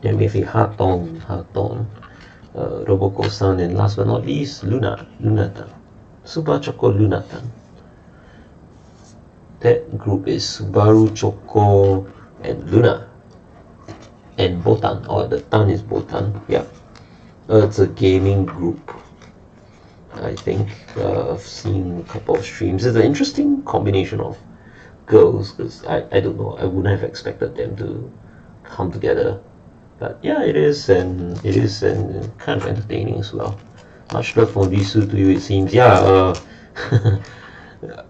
then we have a Haton, Roboko-san, and last but not least, Lunatan, Suba Choco Lunatan. That group is Subaru, Choco, and Luna, and Botan, or the Tan is Botan. Yeah, it's a gaming group. I think I've seen a couple of streams. It's an interesting combination of girls, because I don't know, I wouldn't have expected them to come together, but yeah, it is, and kind of entertaining as well. Much love for Risu to you, it seems. Yeah,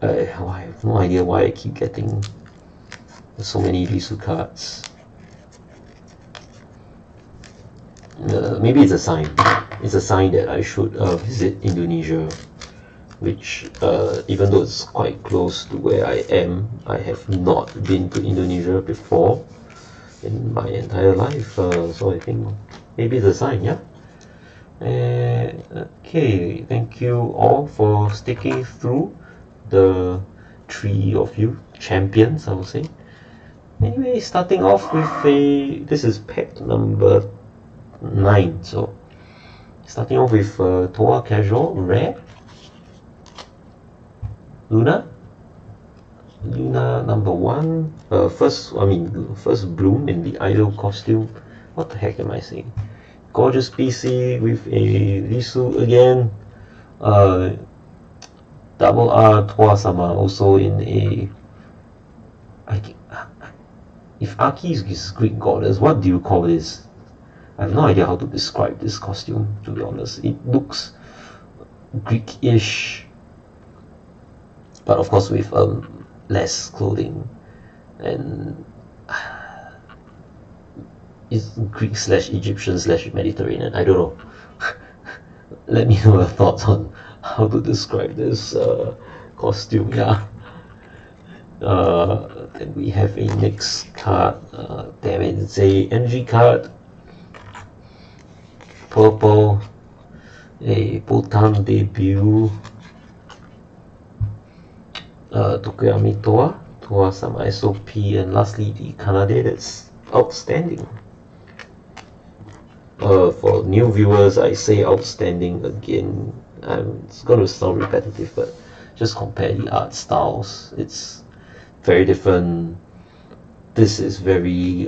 I have no idea why I keep getting so many Risu cards. Maybe it's a sign. It's a sign that I should visit Indonesia, which even though it's quite close to where I am, I have not been to Indonesia before in my entire life. So I think maybe it's a sign, yeah. Okay, thank you all for sticking through, the three of you champions, I would say. Anyway, starting off with this is pack number 9, so starting off with Toa Casual Rare, Luna number 1, first bloom in the idol costume. What the heck am I saying? Gorgeous PC with a Risu again. Double R Toa-sama also in a. If Aki is Greek goddess, what do you call this? I have no idea how to describe this costume, to be honest. It looks Greek-ish, but of course with less clothing, and it's Greek / Egyptian / Mediterranean. I don't know. Let me know your thoughts on how to describe this costume. Yeah. Then we have a next card. Damn it, it's a energy card. Purple, a Botan debut. Tokoyami Toa Sama SOP, and lastly the Kanade. That's outstanding. For new viewers, I say outstanding again. It's going to sound repetitive, but just compare the art styles. It's very different. This is very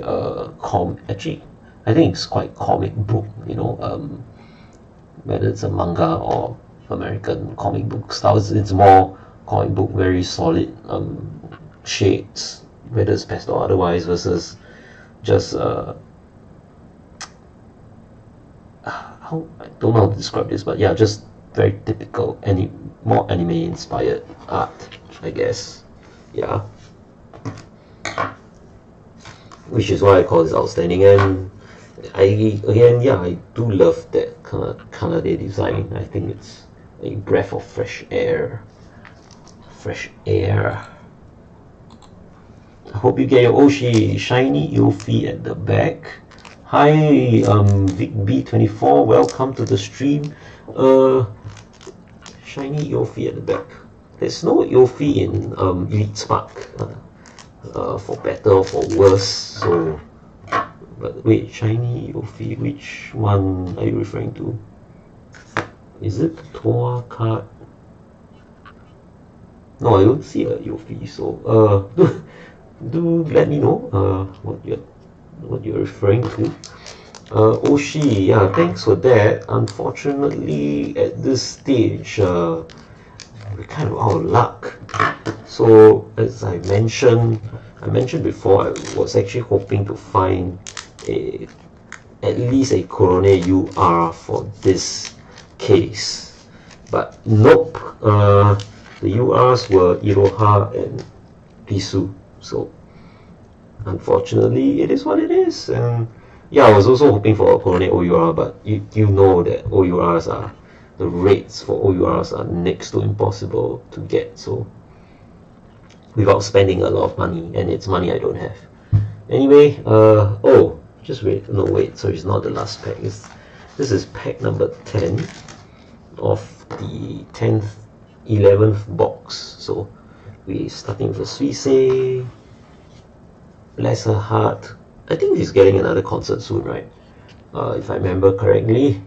actually, I think it's quite comic book, whether it's a manga or American comic book style. It's more comic book, very solid shades, whether it's pastel or otherwise, versus just I don't know how to describe this, but yeah, just very typical, more anime inspired art, I guess. Yeah, which is why I call this outstanding. And I do love that kind of Kanade design. I think it's a breath of fresh air. I hope you get your Oshi shiny Yofi at the back. Hi, Vic B24, welcome to the stream. Shiny Yofi at the back. There's no Yofi in Elite Spark, for better or for worse. So, but wait, shiny Yofi, which one are you referring to? Is it Toa card? No, I don't see a Yofi. So do let me know what you're referring to. Oshi, yeah, thanks for that. Unfortunately, at this stage, we're kind of out of luck. So as I mentioned before, I was actually hoping to find at least a Korone UR for this case, but nope. The URs were Iroha and Risu, so unfortunately it is what it is. And yeah, I was also hoping for a Korone OUR, but you know that OURs are, the rates for OURs are next to impossible to get, so without spending a lot of money, and it's money I don't have. Anyway, oh, just wait, no wait, so it's not the last pack. This is pack number 10 of the 10th, 11th box. So we're starting with Suisei, bless her heart. I think she's getting another concert soon, right? If I remember correctly,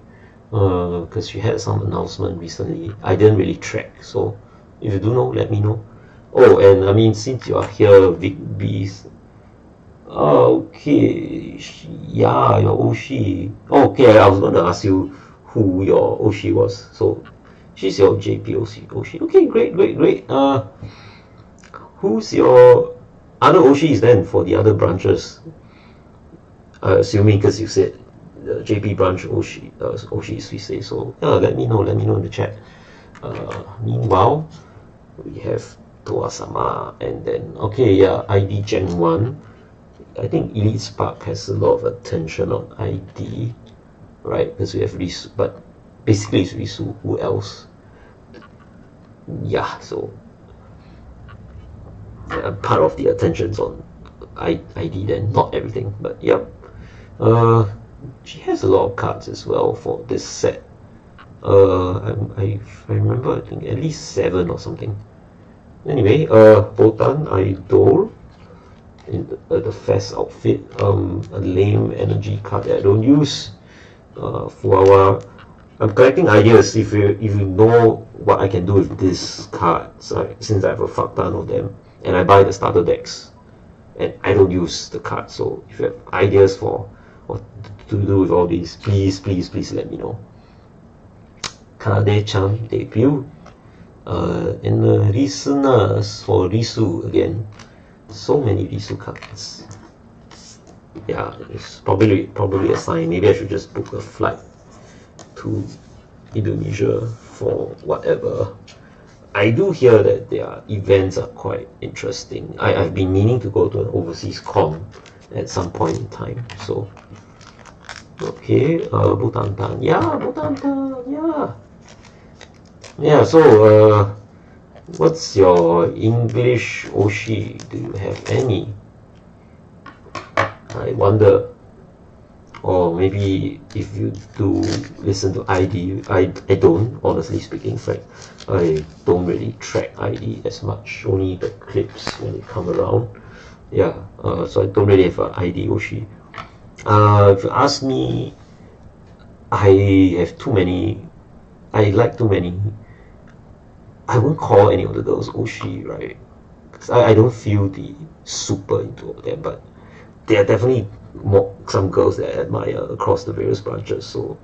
because she had some announcement recently. I didn't really track, so if you do know, let me know. Oh, and I mean, since you are here, Vic B's. Okay, yeah, your Oshi. Okay, I was going to ask you who your Oshi was. So she's your JP Oshi. Okay, great. Who's your other Oshis then for the other branches? Assuming, because you said the JP branch Oshi, Oshi is Suisei. So yeah, let me know in the chat. Meanwhile, we have Toa-sama, and then okay, yeah, ID Gen 1. I think Elite Spark has a lot of attention on ID, right? Because we have Risu, but basically it's Risu. Who else? Yeah, so part of the attention's on ID then, not everything, but yep. She has a lot of cards as well for this set. I remember, I think at least 7 or something. Anyway, Botan Idol in the Fest outfit, a lame energy card that I don't use. Fuwamoco. I'm collecting ideas. If you know what I can do with this card, so since I have a fuck ton of them, and I buy the starter decks, and I don't use the card. So if you have ideas for what to do with all these, please let me know. Kade-chan debut, and listeners for Risu again. So many Risu cards. Yeah, it's probably a sign. Maybe I should just book a flight to Indonesia for whatever. I do hear that their events are quite interesting. I've been meaning to go to an overseas con at some point in time. So okay, Botan, yeah, yeah. So what's your English Oshi? Do you have any? I wonder. Or maybe if you do listen to ID, I don't, honestly speaking, Frank. I don't really track ID as much, only the clips when they come around. Yeah, so I don't really have an ID Oshi. If you ask me, I have too many. I like too many. I won't call any of the girls Oshi, right? Because I don't feel the super into them, but there are definitely some girls that I admire across the various branches. So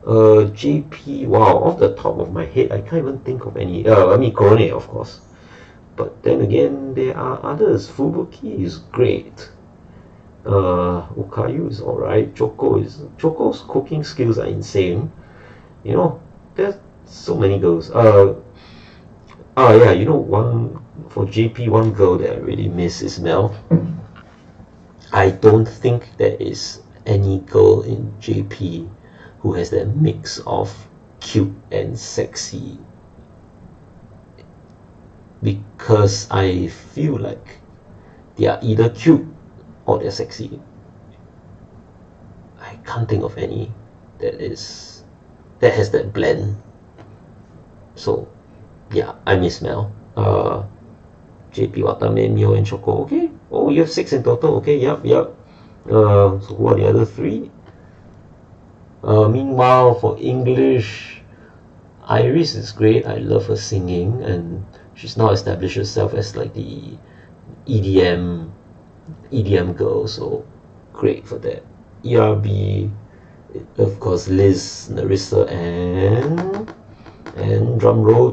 JP, wow, off the top of my head, I can't even think of any. I mean, Korone, of course. But then again, there are others. Fubuki is great. Okayu is alright. Choco's cooking skills are insane. You know, there's so many girls. Yeah, you know, one for JP, one girl that I really miss is Mel. I don't think there is any girl in JP who has that mix of cute and sexy, because I feel like they are either cute or they're sexy. I can't think of any that has that blend. So yeah, I miss Mel. JP, Watame, Mio, and Choco. Okay. Oh, you have 6 in total. Okay, yep. So who are the other 3? Meanwhile, for English, Iris is great. I love her singing, and she's now established herself as like the EDM girl, so great for that. ERB, of course, Liz, Narissa, and drum roll,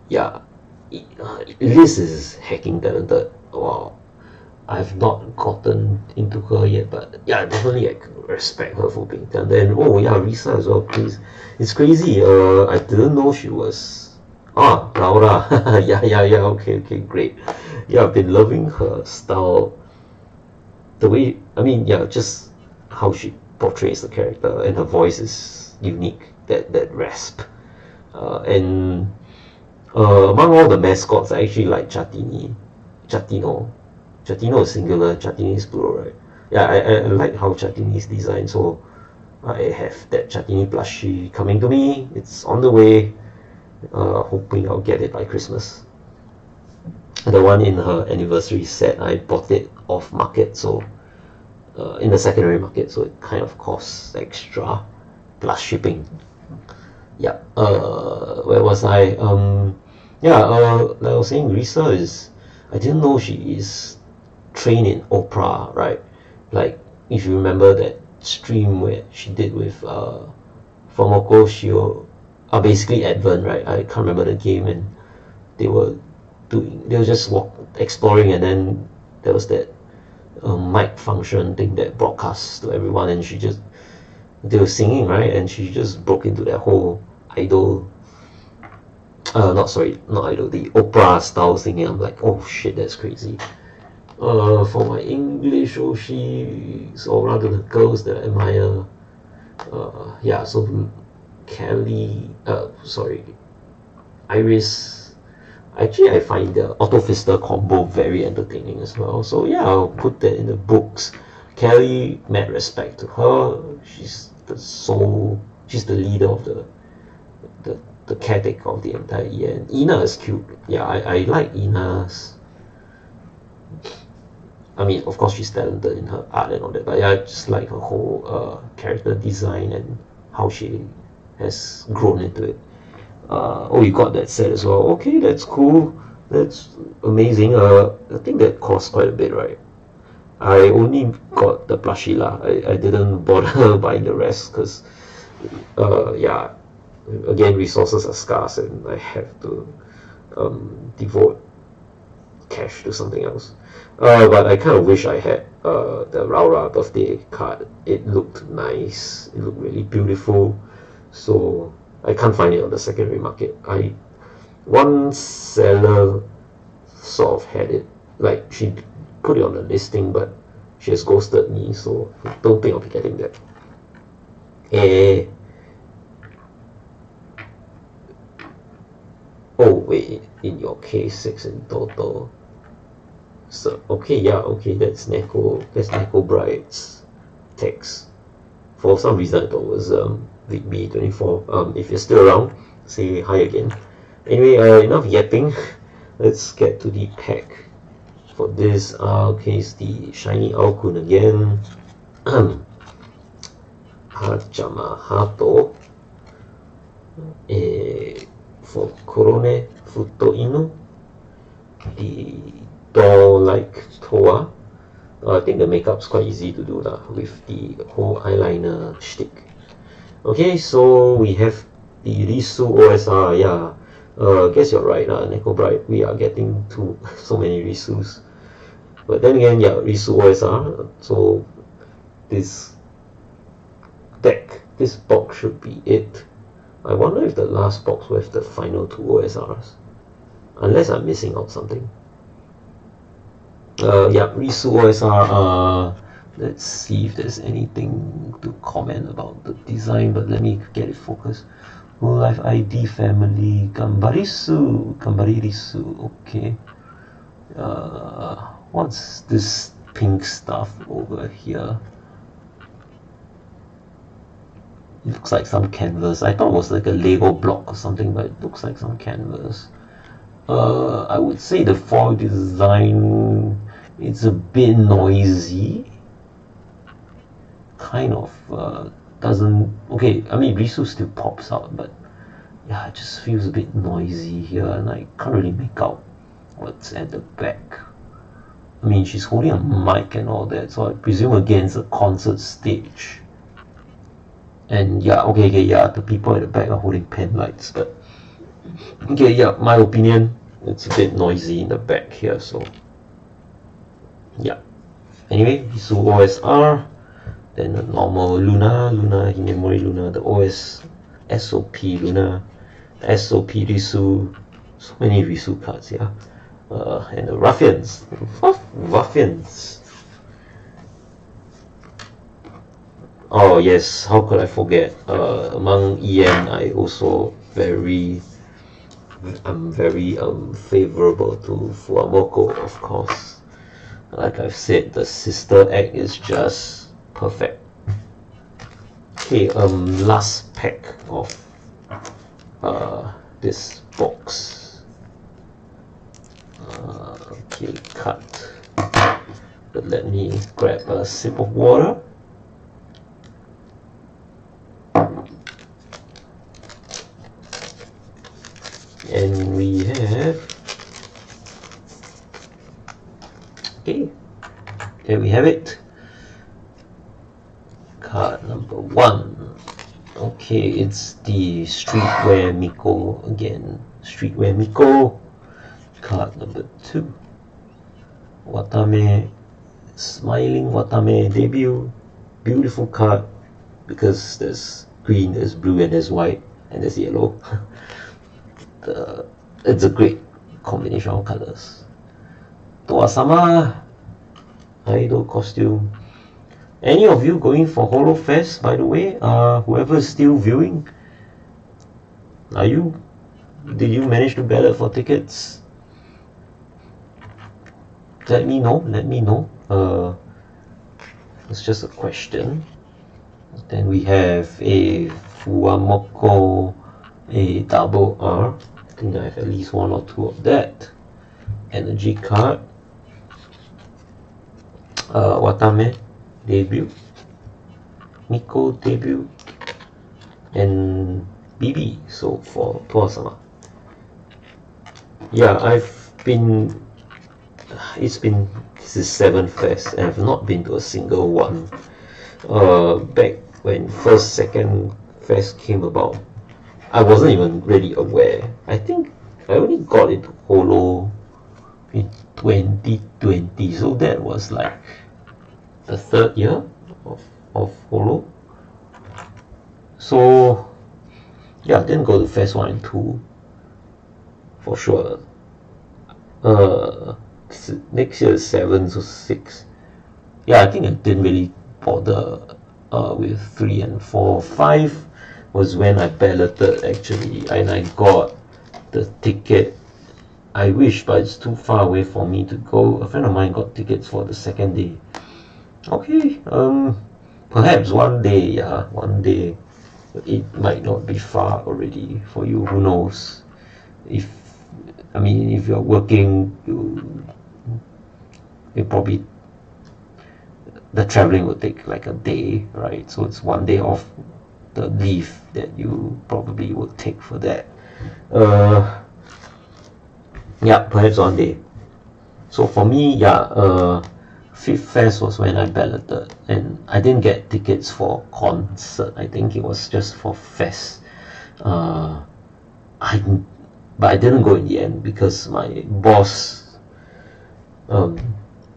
yeah, Liz is hacking talented. Wow, I've not gotten into her yet, but yeah, definitely I respect her for being talented. And oh yeah, Risa as well. Please, it's crazy. I didn't know she was Laura. yeah. Okay, great. Yeah, I've been loving her style. The way, I mean, yeah, just how she portrays the character, and her voice is unique. That rasp, and among all the mascots, I actually like Chatino. Chatino is singular, Chatini is plural, right? Yeah, I like how Chatini is designed, so I have that Chatini plushie coming to me. It's on the way. Hoping I'll get it by Christmas. The one in her anniversary set, I bought it off market, so in the secondary market, so it kind of costs extra plus shipping. Yeah. Where was I? Like I was saying, Risa is. I didn't know she is trained in opera, right? Like if you remember that stream where she did with Fuwamoco, basically Advent, right? I can't remember the game, and they were just exploring, and then there was that mic function thing that broadcasts to everyone, and they were singing, right? And she just broke into that whole idol, not idol, the opera style singing. I'm like, oh shit, that's crazy. For my English Oshis, or rather the girls that I admire, so Iris. Actually, I find the Auto Fister combo very entertaining as well. So yeah, I'll put that in the books. Kelly, mad respect to her. She's the leader of the caretaker of the entire EN. Ina is cute. Yeah, I like Ina's. I mean, of course, she's talented in her art and all that, but yeah, I just like her whole character design and how she has grown into it. You got that set as well. Okay, that's cool. That's amazing. I think that cost quite a bit, right? I only got the plushie lah. I didn't bother buying the rest because, again, resources are scarce and I have to devote cash to something else. But I kind of wish I had the Laura birthday card. It looked nice. It looked really beautiful. So I can't find it on the secondary market. One seller sort of had it. Like, she put it on the listing, but she has ghosted me, so don't think I'll be getting that. Oh wait, in your case, 6 in total. So okay, that's Neko Bride's text. For some reason I thought it was VB24. If you're still around, say hi again. Anyway, enough yapping. Let's get to the pack. For this, it's the shiny Ao-kun again. Hachamahato. For Korone Futo Inu. The doll-like Toa. I think the makeup's quite easy to do with the whole eyeliner shtick. Okay, so we have the Risu OSR. Yeah, guess you're right, Neko Bride. We are getting to so many Risus. But then again, yeah, Risu OSR. So this box should be it. I wonder if the last box will have the final 2 OSRs. Unless I'm missing out something. Risu OSR. Let's see if there's anything to comment about the design, but let me get it focused. Hololive ID family, Gambarisu, okay. What's this pink stuff over here? It looks like some canvas. I thought it was like a Lego block or something, but it looks like some canvas. I would say the foil design, it's a bit noisy. Kind of doesn't okay, I mean Risu still pops out, but yeah, it just feels a bit noisy here, and I can't really make out what's at the back. I mean, she's holding a mic and all that, so I presume again it's a concert stage. And yeah, okay, yeah, the people at the back are holding pen lights, but okay, yeah, my opinion, it's a bit noisy in the back here, so yeah. Anyway, Risu OSR, then the normal Luna, Himemori Luna, the SOP Luna, SOP Risu, so many Risu cards, yeah. And the Ruffians. Oh yes, how could I forget? Among EN, I'm very favorable to Fuwamoco, of course. Like I've said, the sister act is just perfect. Okay, last pack of this box. Okay, cut. But let me grab a sip of water. And we have, okay, there we have it. Card number 1. Okay, it's the Streetwear Miko again. Streetwear Miko. Card number 2. Watame, Smiling Watame debut. Beautiful card because there's green, there's blue, and there's white, and there's yellow. It's a great combination of colors. Toa-sama, idol costume. Any of you going for Holo Fest, by the way? Whoever is still viewing, did you manage to ballot for tickets? Let me know. It's just a question. Then we have a Fuwamoco, a double R. I think I have at least 1 or 2 of that. Energy card. Watame debut. Miko debut. And BB. So for Toa-sama. Yeah, this is 7th fest and I've not been to a single one. Back when first, second fest came about, I wasn't even really aware. I think I only got into Holo in 2020, so that was like the 3rd year of Holo. So yeah, I didn't go to Fest 1 and 2 for sure. Next year is 7, so 6. Yeah, I think I didn't really bother with 3 and 4. 5 was when I balloted actually, and I got the ticket. I wish, but it's too far away for me to go. A friend of mine got tickets for the 2nd day. Okay, perhaps one day it might not be far already for you. Who knows? If you're working, you probably, the traveling will take like a day, right? So it's 1 day off the leave that you probably would take for that. Yeah, perhaps 1 day. So for me, 5th fest was when I balloted, and I didn't get tickets for concert. I think it was just for fest. But I didn't go in the end because my boss,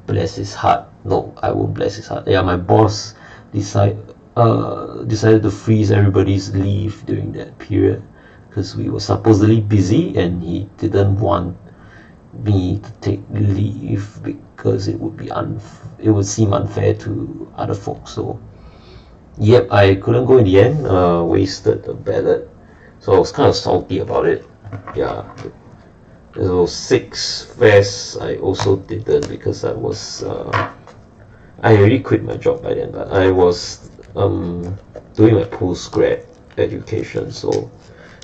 bless his heart. No, I won't bless his heart. Yeah, my boss decided to freeze everybody's leave during that period because we were supposedly busy, and he didn't want me to take leave because it would seem unfair to other folks. So yep, I couldn't go in the end. Wasted the ballot, so I was kind of salty about it. Yeah. So 6th fest I also didn't because I was I already quit my job by then, but I was doing my post-grad education, so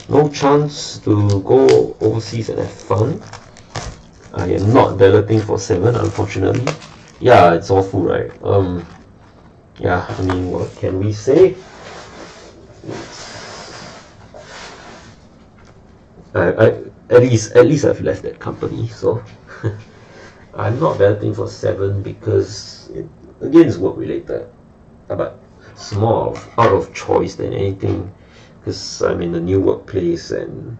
no chance to go overseas and have fun. I am not balloting for 7, unfortunately. Yeah, it's awful, right? Yeah, I mean, what can we say? At least I've left that company, so I'm not balloting for 7 because again it's work related, but it's more out of choice than anything, because I'm in a new workplace and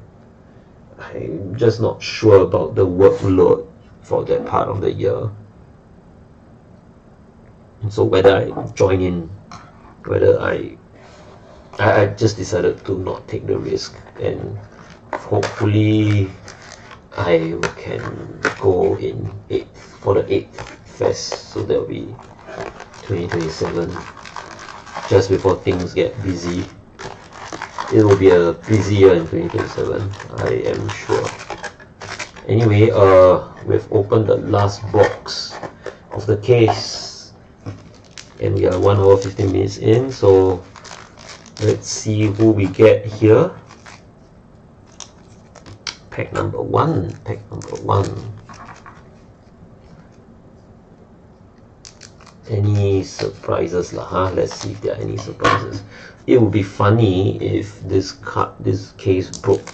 I'm just not sure about the workload for that part of the year. And so whether I join in, whether I just decided to not take the risk, and hopefully I can go in 8th for the 8th fest, so that'll be 2027, just before things get busy. It will be a busy year in 2027, I am sure. Anyway, we've opened the last box of the case, and we are 1 hour 15 minutes in, so let's see who we get here. Pack number 1. Any surprises lah, huh? Let's see if there are any surprises. It would be funny if this case broke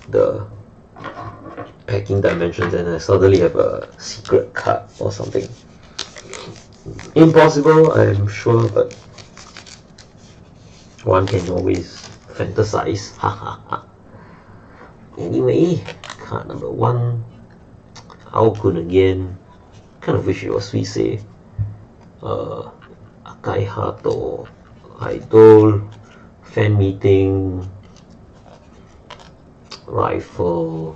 the packing dimensions and I suddenly have a secret card or something. Impossible, I'm sure, but one can always fantasize. Anyway, card number 1, Ao-kun again. Kind of wish it was Suisei. Akai Hato, Idol, fan meeting, rifle,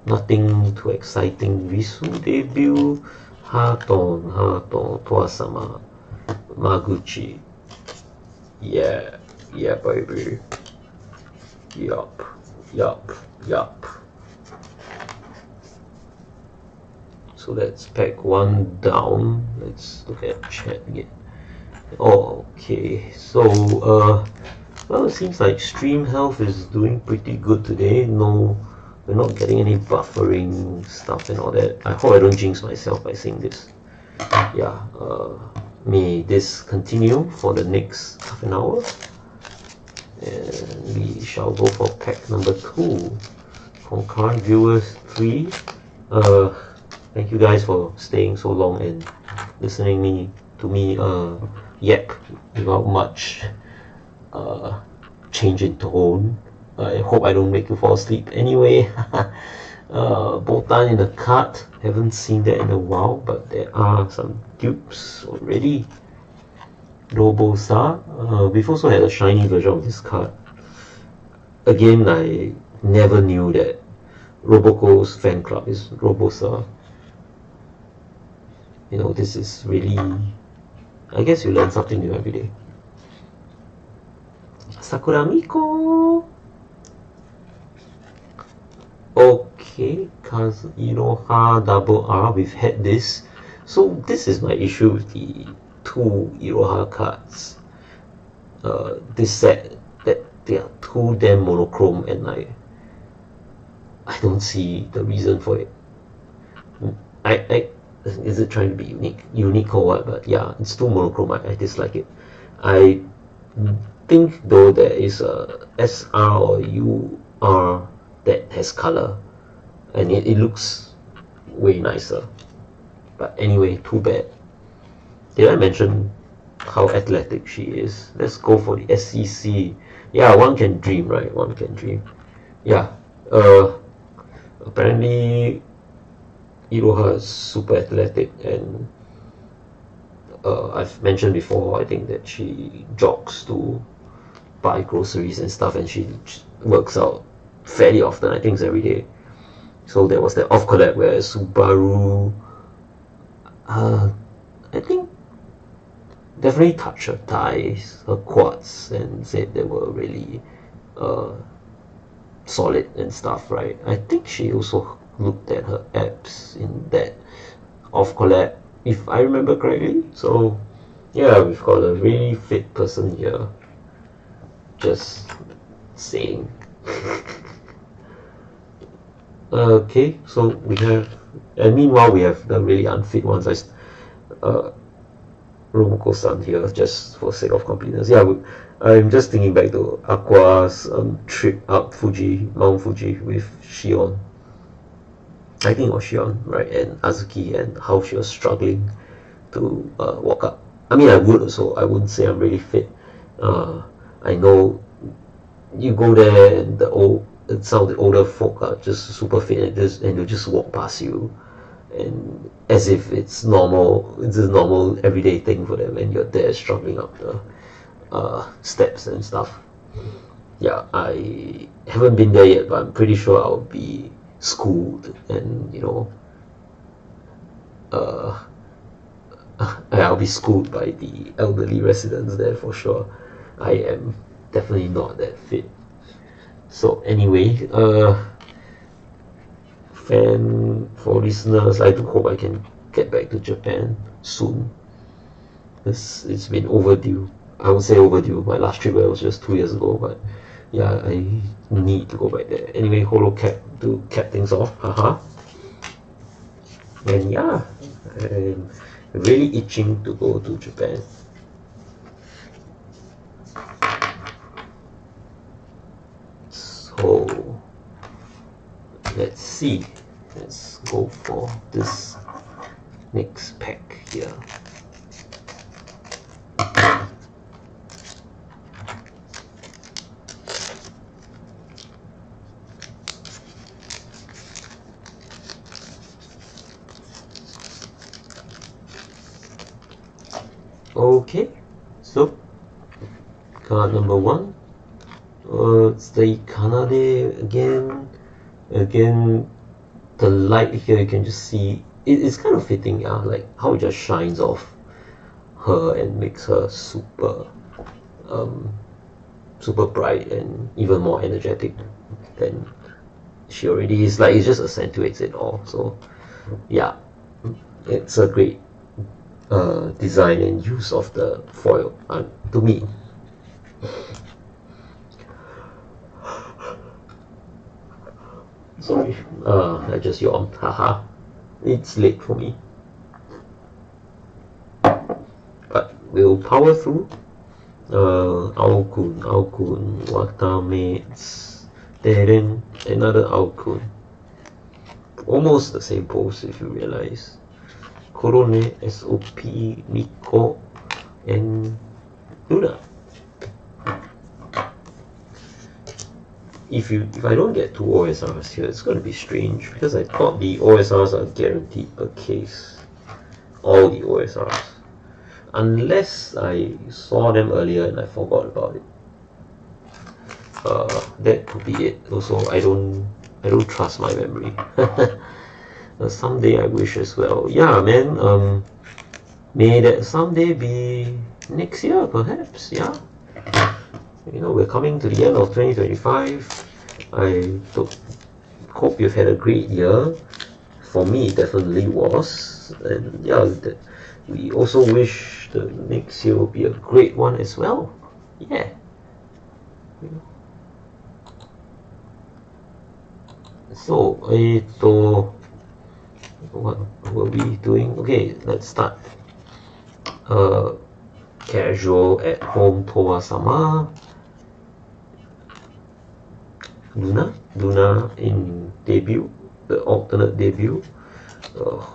nothing too exciting. Risu debut, Haton, Toasama, Maguchi. Yeah, baby. Yup. So let's pack 1 down. Let's look at chat again. Oh, okay. So well, it seems like stream health is doing pretty good today. No, we're not getting any buffering stuff and all that. I hope I don't jinx myself by saying this. Yeah, may this continue for the next half an hour, and we shall go for pack number 2. Concurrent viewers 3. Thank you guys for staying so long and listening to me yap without much change in tone. I hope I don't make you fall asleep. Anyway, Botan in the cart. Haven't seen that in a while, but there are some dupes already. Robosa. We've also had a shiny version of this card. Again, I never knew that Roboco's fan club is Robosa. You know, this is really, I guess you learn something new every day. Sakuramiko. Okay, Kazuiroha double R. We've had this. So this is my issue with the 2 Iroha cards. This set, that they are too damn monochrome, and I don't see the reason for it. Is it trying to be unique or what? But yeah, it's too monochrome. I dislike it. I think though there is a SR or UR that has color, and it looks way nicer. But anyway, too bad. Did I mention how athletic she is? Let's go for the SCC. Yeah, one can dream, right? One can dream. Yeah. Apparently Iroha is super athletic, and I've mentioned before, I think that she jogs to buy groceries and stuff, and she works out fairly often. I think it's every day. So there was that off collab where Subaru, I think, definitely touched her thighs, her quads, and said they were really solid and stuff, right? I think she also looked at her abs in that off collab, if I remember correctly. So yeah, we've got a really fit person here. Just saying. Okay, so we have, and meanwhile we have the really unfit ones. Romoko-san here, just for sake of completeness. Yeah, I'm just thinking back to Aqua's trip up Mount Fuji with Shion. I think it was Shion, right, and Azuki, and how she was struggling to walk up. I mean, I would also. I wouldn't say I'm really fit. I know you go there and some of the older folk are just super fit and they'll just walk past you, and as if it's a normal everyday thing for them, and you're there struggling up the steps and stuff. Yeah, I haven't been there yet, but I'm pretty sure I'll be schooled, and I'll be schooled by the elderly residents there for sure. I am definitely not that fit. So anyway, for listeners, I do hope I can get back to Japan soon. It's been overdue. I would say overdue. My last trip was just 2 years ago, but yeah, I need to go back there. Anyway, Holocap to cap things off. Haha. And yeah, I'm really itching to go to Japan. So let's see. Let's go for this next pack here. Okay, so card number 1. It's the Kanade again. Again, the light here, you can just see it's kind of fitting, yeah, like how it just shines off her and makes her super bright and even more energetic than she already is. Like, it just accentuates it all. So yeah, it's a great design and use of the foil to me. Sorry, I just yawned. Haha, it's late for me, but we'll power through. Ao-kun, Watamates, Teren, another Ao-kun. Almost the same pose if you realize. Korone, SOP, Miko, and Luna. If I don't get 2 OSRs here, it's going to be strange, because I thought the OSRs are guaranteed a case. All the OSRs. Unless I saw them earlier and I forgot about it. That could be it. Also, I don't trust my memory. Someday I wish as well. Yeah, man. May that someday be next year, perhaps. Yeah. We're coming to the end of 2025. I hope you've had a great year. For me, it definitely was. And yeah, we also wish the next year will be a great one as well. Yeah. So, what were we doing? Okay, let's start. Casual at home Towa-sama. Luna in debut, the alternate debut.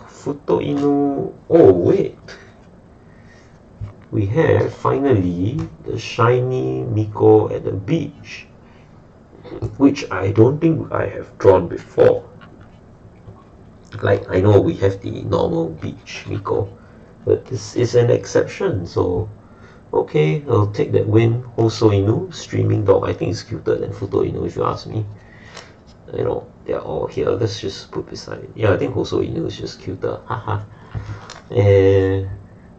Futo Inu. Oh wait, we have finally the shiny Miko at the beach, which I don't think I have drawn before. Like, I know we have the normal beach Miko, but this is an exception, so okay, I'll take that win. Hoso Inu, streaming dog. I think it's cuter than Futo Inu if you ask me. They're all here. Let's just put beside it. Yeah, I think Hoso Inu is just cuter. Haha. And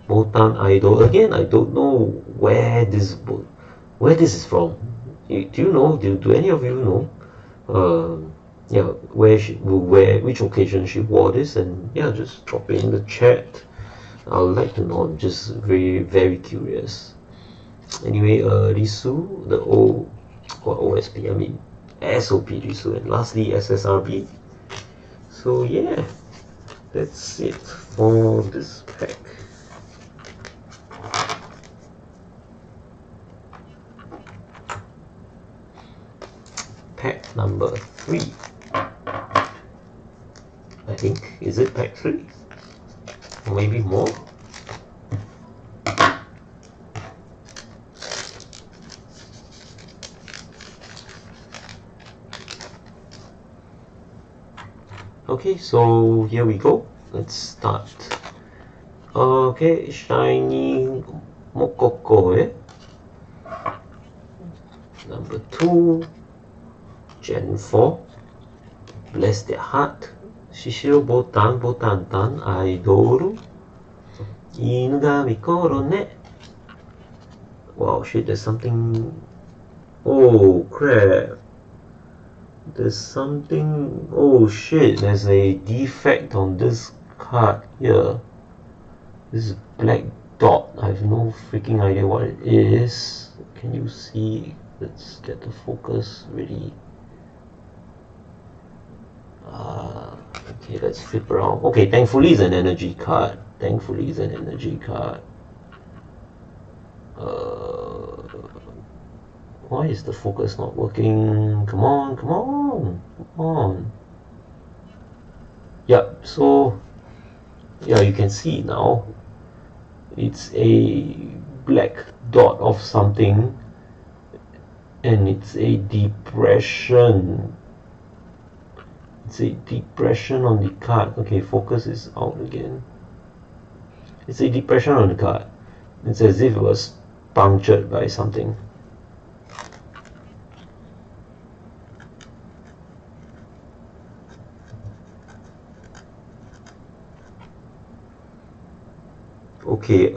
Botan Idol. Again, I don't know where this is from. Do you know? Do any of you know? Yeah, which occasion she wore this, and yeah, just drop it in the chat. I would like to know. I'm just very, very curious. Anyway, Risu, the OSP, I mean SOP Risu, and lastly SSRB. So yeah, that's it for this pack. pack number 3. I think, is it pack 3? Or maybe more? Okay, so here we go. Let's start. Okay, shiny Mokoko, number 2, Gen 4. Bless their heart. Shishiro Botan, Botan Tan, Aidoru. Inugami Korone. Wow, shit, there's something. Oh, crap. There's something. Oh, shit, there's a defect on this card here. This black dot. I have no freaking idea what it is. Can you see? Let's get the focus ready. Okay, let's flip around. Okay, thankfully it's an energy card. Thankfully it's an energy card. Why is the focus not working? Come on, come on, come on. Yep, so yeah, you can see now. It's a black dot of something, and it's a depression. It's a depression on the card. Okay, focus is out again. It's a depression on the card. It's as if it was punctured by something. Okay,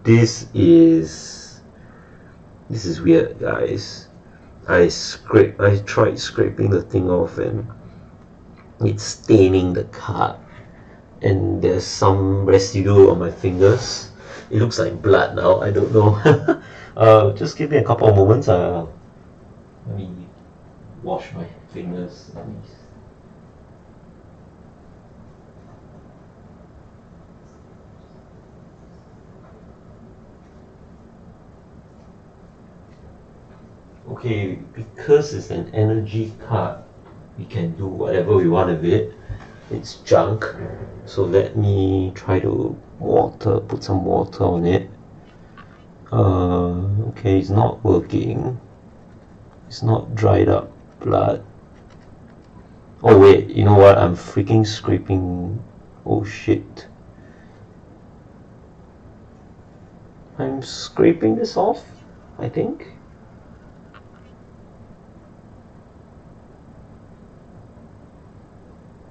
this is weird, guys. I tried scraping the thing off, and it's staining the card, and there's some residue on my fingers. It looks like blood now. I don't know. Just give me a couple of moments. Let me wash my fingers. Okay, because it's an energy card, we can do whatever we want with it. It's junk, so let me try to put some water on it. Okay, it's not working. It's not dried up blood. Oh wait, you know what? I'm freaking scraping. Oh shit. I'm scraping this off, I think.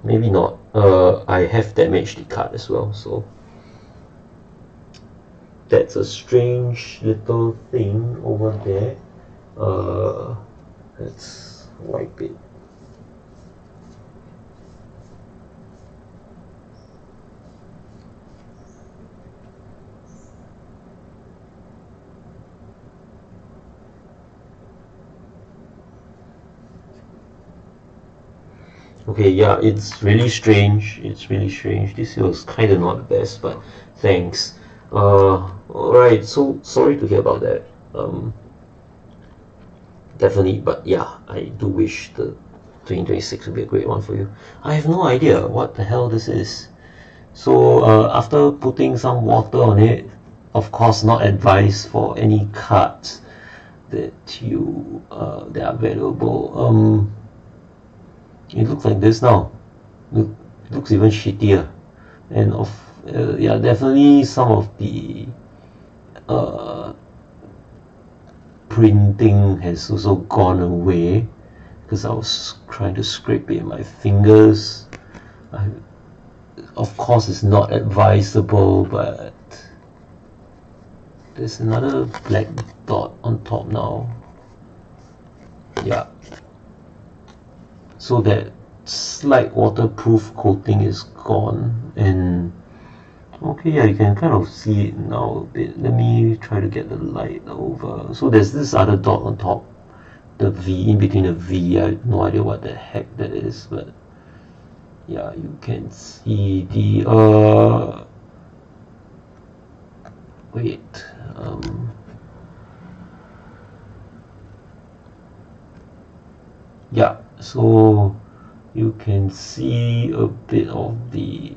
Maybe not. I have damaged the card as well, so that's a strange little thing over there. Let's wipe it. Okay, yeah, it's really strange. It's really strange. This was kind of not the best, but thanks. Alright, so sorry to hear about that. Definitely, but yeah, I do wish the 2026 would be a great one for you. I have no idea what the hell this is. So after putting some water on it, of course not advised for any cards that that are valuable. It looks like this now. It looks even shittier, and yeah, definitely some of the printing has also gone away because I was trying to scrape it in my fingers. Of course, it's not advisable, but there's another black dot on top now. Yeah. So that slight waterproof coating is gone, and okay, yeah, you can kind of see it now a bit. Let me try to get the light over. So there's this other dot on top, the V, in between the V. I have no idea what the heck that is, but yeah, you can see the wait, Yeah, so you can see a bit of the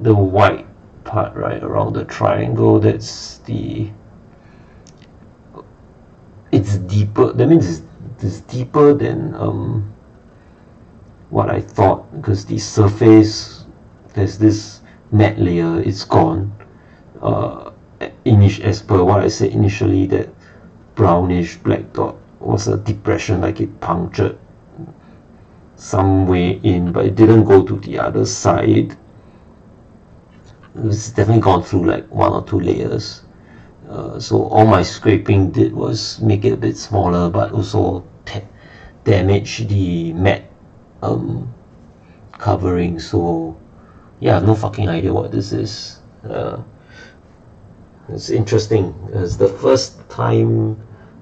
white part right around the triangle. That's it's deeper. That means it's deeper than what I thought, because the surface, there's this matte layer, it's gone. As per what I said initially, that brownish black dot was a depression, like it punctured some way in, but it didn't go to the other side. It's definitely gone through like 1 or 2 layers. So all my scraping did was make it a bit smaller, but also damage the matte covering. So yeah, I have no fucking idea what this is. It's interesting. It's the first time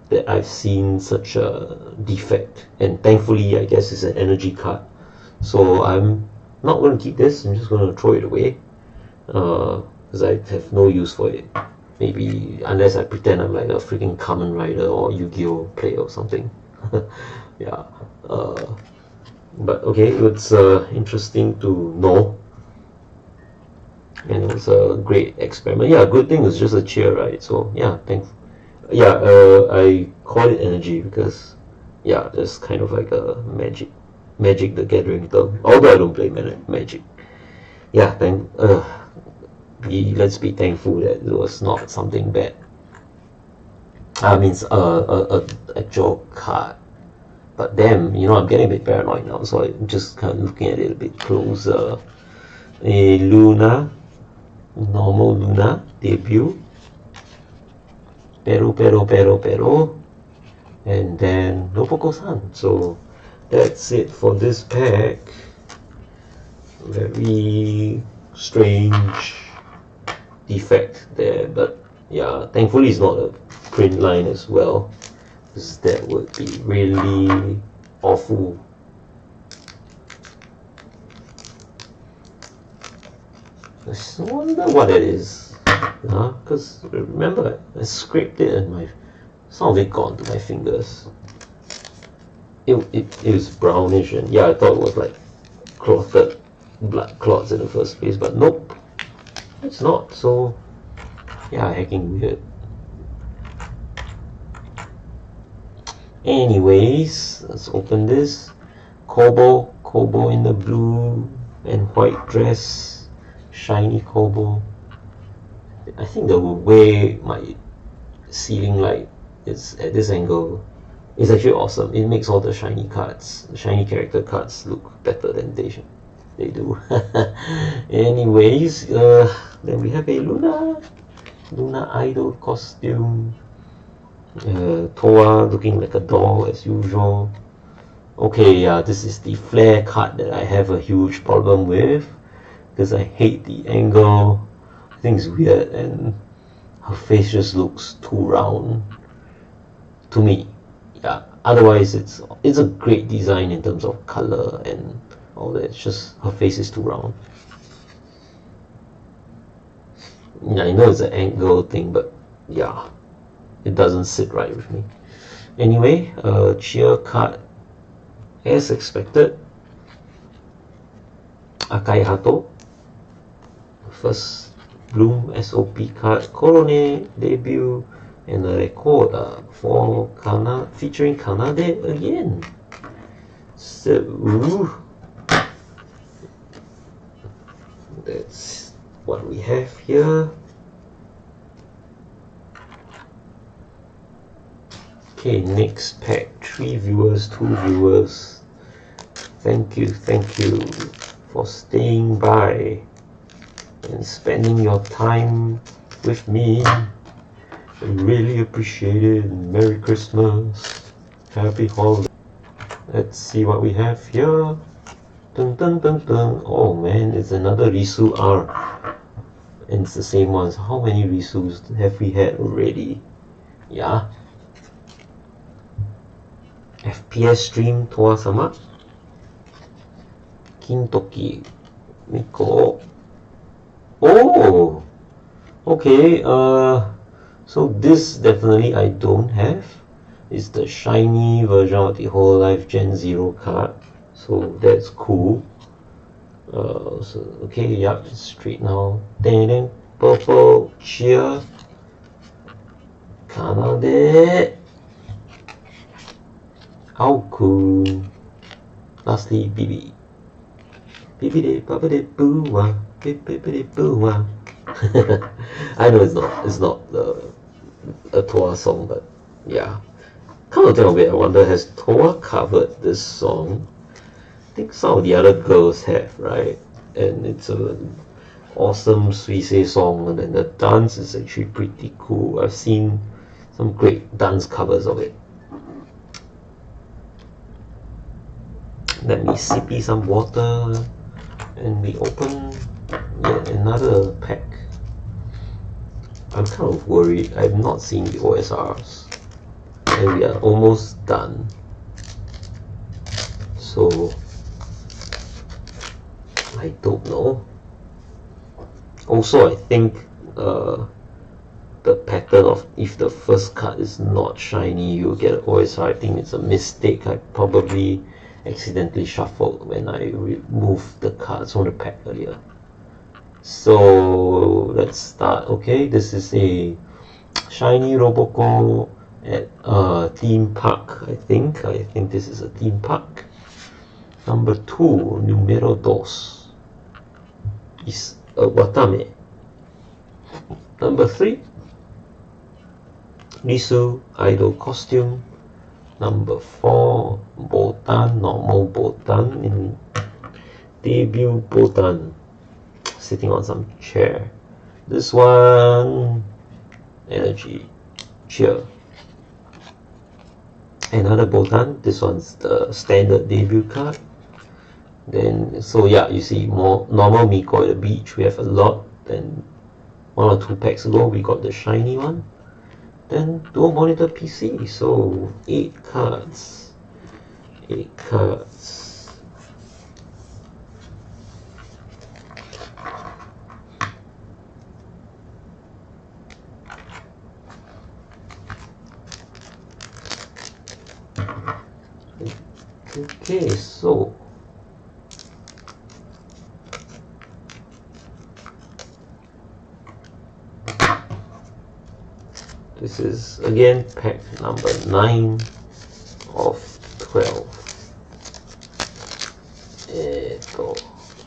that I've seen such a defect, and thankfully I guess it's an energy card, so I'm not going to keep this. I'm just going to throw it away, because I have no use for it. Maybe unless I pretend I'm like a freaking Kamen Rider or Yu-Gi-Oh player or something. Yeah, but okay, it's interesting to know, and it was a great experiment. Yeah, good thing it's just a chair, right? So yeah, thanks. Yeah, I call it energy because yeah, it's kind of like a Magic the Gathering term. Although I don't play Magic. Yeah, let's be thankful that it was not something bad. I mean, a actual card. But damn, I'm getting a bit paranoid now, so I'm just kind of looking at it a bit closer. A Luna, normal Luna debut. Pero, and then Nopoko-san. So that's it for this pack. Very strange defect there, but yeah, thankfully it's not a print line as well, because that would be really awful. I wonder what it is, because remember I scraped it and some of it got onto my fingers. It was brownish, and yeah, I thought it was like clotted blood clots in the first place, but nope, it's not. So yeah, hacking weird. Anyways, let's open this. Kobo in the blue and white dress, shiny Kobo. I think the way my ceiling light is at this angle is actually awesome. It makes all the shiny character cards look better than they do. Anyways, then we have a Luna idol costume. Toa looking like a doll as usual. Okay, yeah, this is the flare card that I have a huge problem with, because I hate the angle. I think it's weird, and her face just looks too round to me. Yeah, otherwise it's a great design in terms of color and all that. It's just her face is too round. Yeah, I know it's an angle thing, but yeah, it doesn't sit right with me. Anyway, cheer card as expected. Akai Hato, first Bloom SOP card, Korone debut, and a recorder for featuring Kanade again. So that's what we have here. Okay, next pack. 3 viewers, 2 viewers. Thank you for staying by and spending your time with me. I really appreciate it. Merry Christmas, Happy Holidays. Let's see what we have here. Dun dun dun dun. Oh man, it's another Risu R, and it's the same ones. How many Risus have we had already? Yeah. FPS stream Toa-sama, Kintoki, Miko. Oh, okay. So this definitely I don't have. is the shiny version of the Hololive Gen 0 card, so that's cool. So okay, yeah, it's straight now. Then purple cheer. Kanade. Ao-kun. Lastly, BB. Bibbidi bobbidi boo-wah. Bibbidi boo-wah. I know it's not a Toa song, but yeah. Come to think of it, I wonder, has Toa covered this song? I think some of the other girls have, right? And it's an awesome suisei song, and then the dance is actually pretty cool. I've seen some great dance covers of it. Let me sippy some water, and we open yet another pack. I'm kind of worried. I've not seen the OSRs, and we are almost done. So I don't know. Also, I think the pattern of if the first card is not shiny, you get an OSR. I think it's a mistake. I probably accidentally shuffled when I removed the cards from the pack earlier. So let's start. Okay, this is a shiny Roboco at a theme park. I think this is a theme park. Number 2, numero dos, is a Watame. Number 3, Risu idol costume. Number 4, Botan, normal Botan in debut Botan, sitting on some chair. This one, energy, cheer. Another Botan, this one's the standard debut card. Then, so yeah, you see more normal Miko at the beach, we have a lot. Then 1 or 2 packs ago, we got the shiny one. Then dual monitor PC, so 8 cards. 8 cards. Okay, so this is again pack number 9 of 12.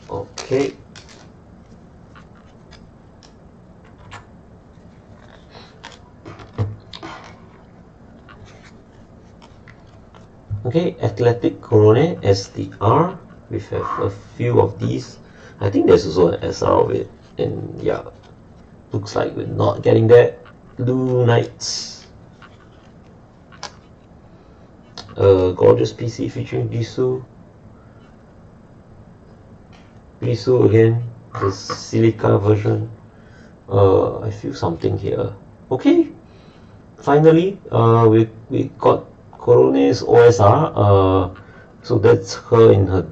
Okay. Okay, Athletic Korone SDR. We have a few of these. I think there's also an SR of it, and yeah, looks like we're not getting that. Blue Knights. Gorgeous PC featuring Risu. Risu again, the silica version. I feel something here. Okay, finally, we got Korone's OSR. So that's her in her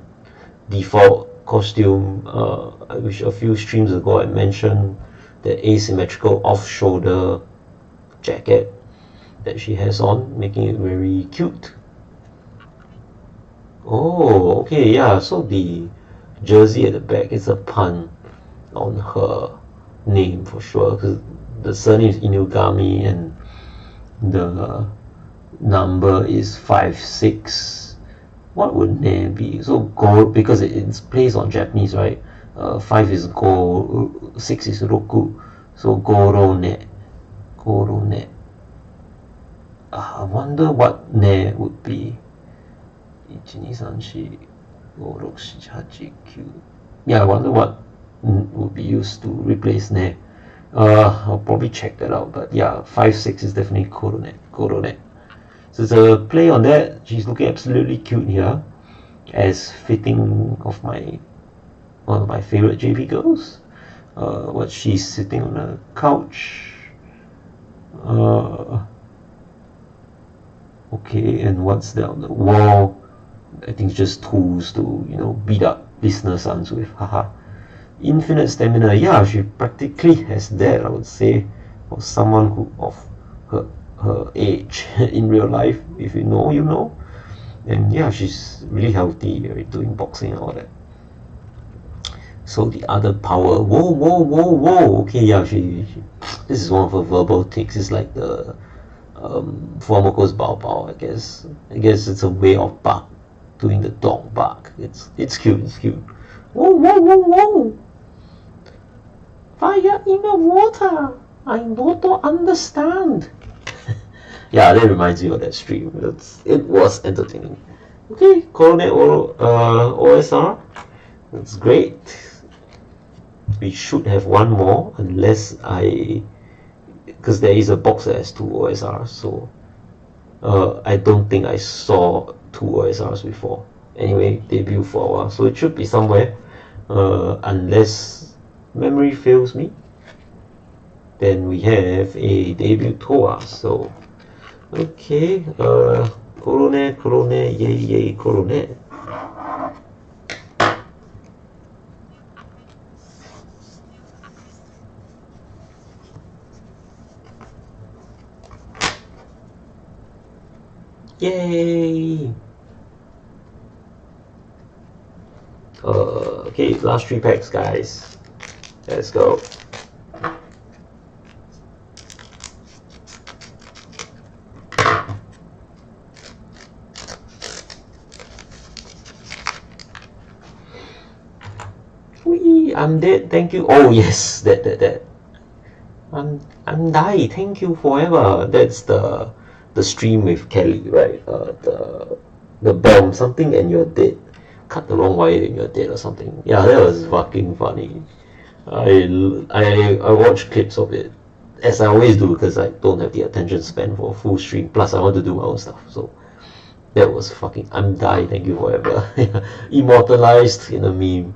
default costume, which a few streams ago I mentioned the asymmetrical off-shoulder jacket that she has on, making it very cute. Oh, okay, yeah, so the jersey at the back is a pun on her name for sure, because the surname is Inugami and the number is 56. What would name be? So go, because it's placed on Japanese, right? 5 is go, 6 is roku, so Korone. Korone. I wonder what ne would be. 1, 2, 3, 4, 5, 6, 7, 8, 9. Yeah, I wonder what would be used to replace ne. I'll probably check that out, but yeah, 5, 6 is definitely Korone. Korone. So it's a play on that. She's looking absolutely cute here, as fitting of one of my favorite JV girls. What she's sitting on a couch. Okay, and what's there on the wall? I think it's just tools to, beat up listener sons with. Haha. Infinite stamina. Yeah, she practically has that, I would say, for someone who of her her age in real life. If you know, you know. And yeah, she's really healthy, right, doing boxing and all that. So the other power, whoa. Okay, yeah, she this is one of her verbal tics. It's like the Fuwamoco's bao, I guess. I guess it's a way of bark, doing the dog bark. It's cute, it's cute. Whoa. Fire in the water. I don't understand. Yeah, that reminds me of that stream. It was entertaining. Okay, Korone OSR. That's great. We should have one more, unless because there is a box that has 2 OSRs, so I don't think I saw 2 OSRs before. Anyway, debut for a while, so it should be somewhere, unless memory fails me. Then we have a debut Toa, so okay, Korone, yay, Korone. Yay! Okay, last 3 packs, guys. Let's go. Whee! I'm dead. Thank you. Oh yes, that. I'm die. Thank you forever. That's the stream with Kelly, right? The bomb, something and you're dead. Cut the wrong wire and you're dead or something. Yeah, that was fucking funny. I watch clips of it, as I always do, because I don't have the attention span for a full stream. Plus, I want to do my own stuff. So that was fucking. I'm die. Thank you forever. Immortalized in a meme.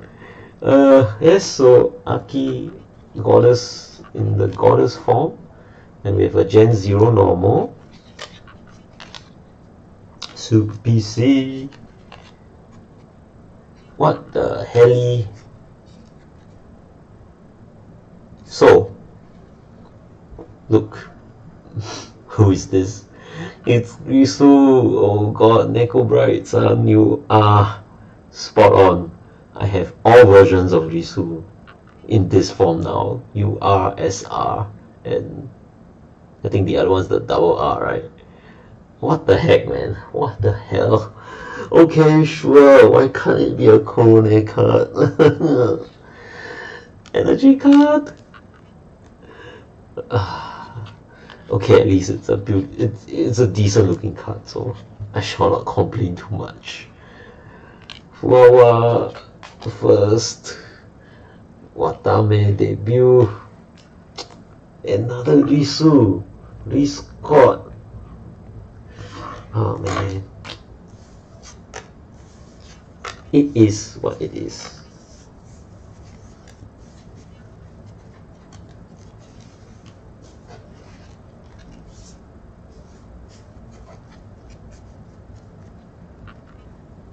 Yes. So Aki, goddess in the goddess form, and we have a Gen 0 normal. Super PC. What the hell? So, look, who is this? It's Risu. Oh god, Neko Bright-san, you are spot on. I have all versions of Risu in this form now. You are SR, and I think the other one's the double R, right? What the heck, man? What the hell? Okay, sure. Why can't it be a Korone card? Energy card? Okay, at least it's a decent looking card, so I shall not complain too much. Fuwa first. Watame debut. Another Risu. Riscott. Oh man. It is what it is.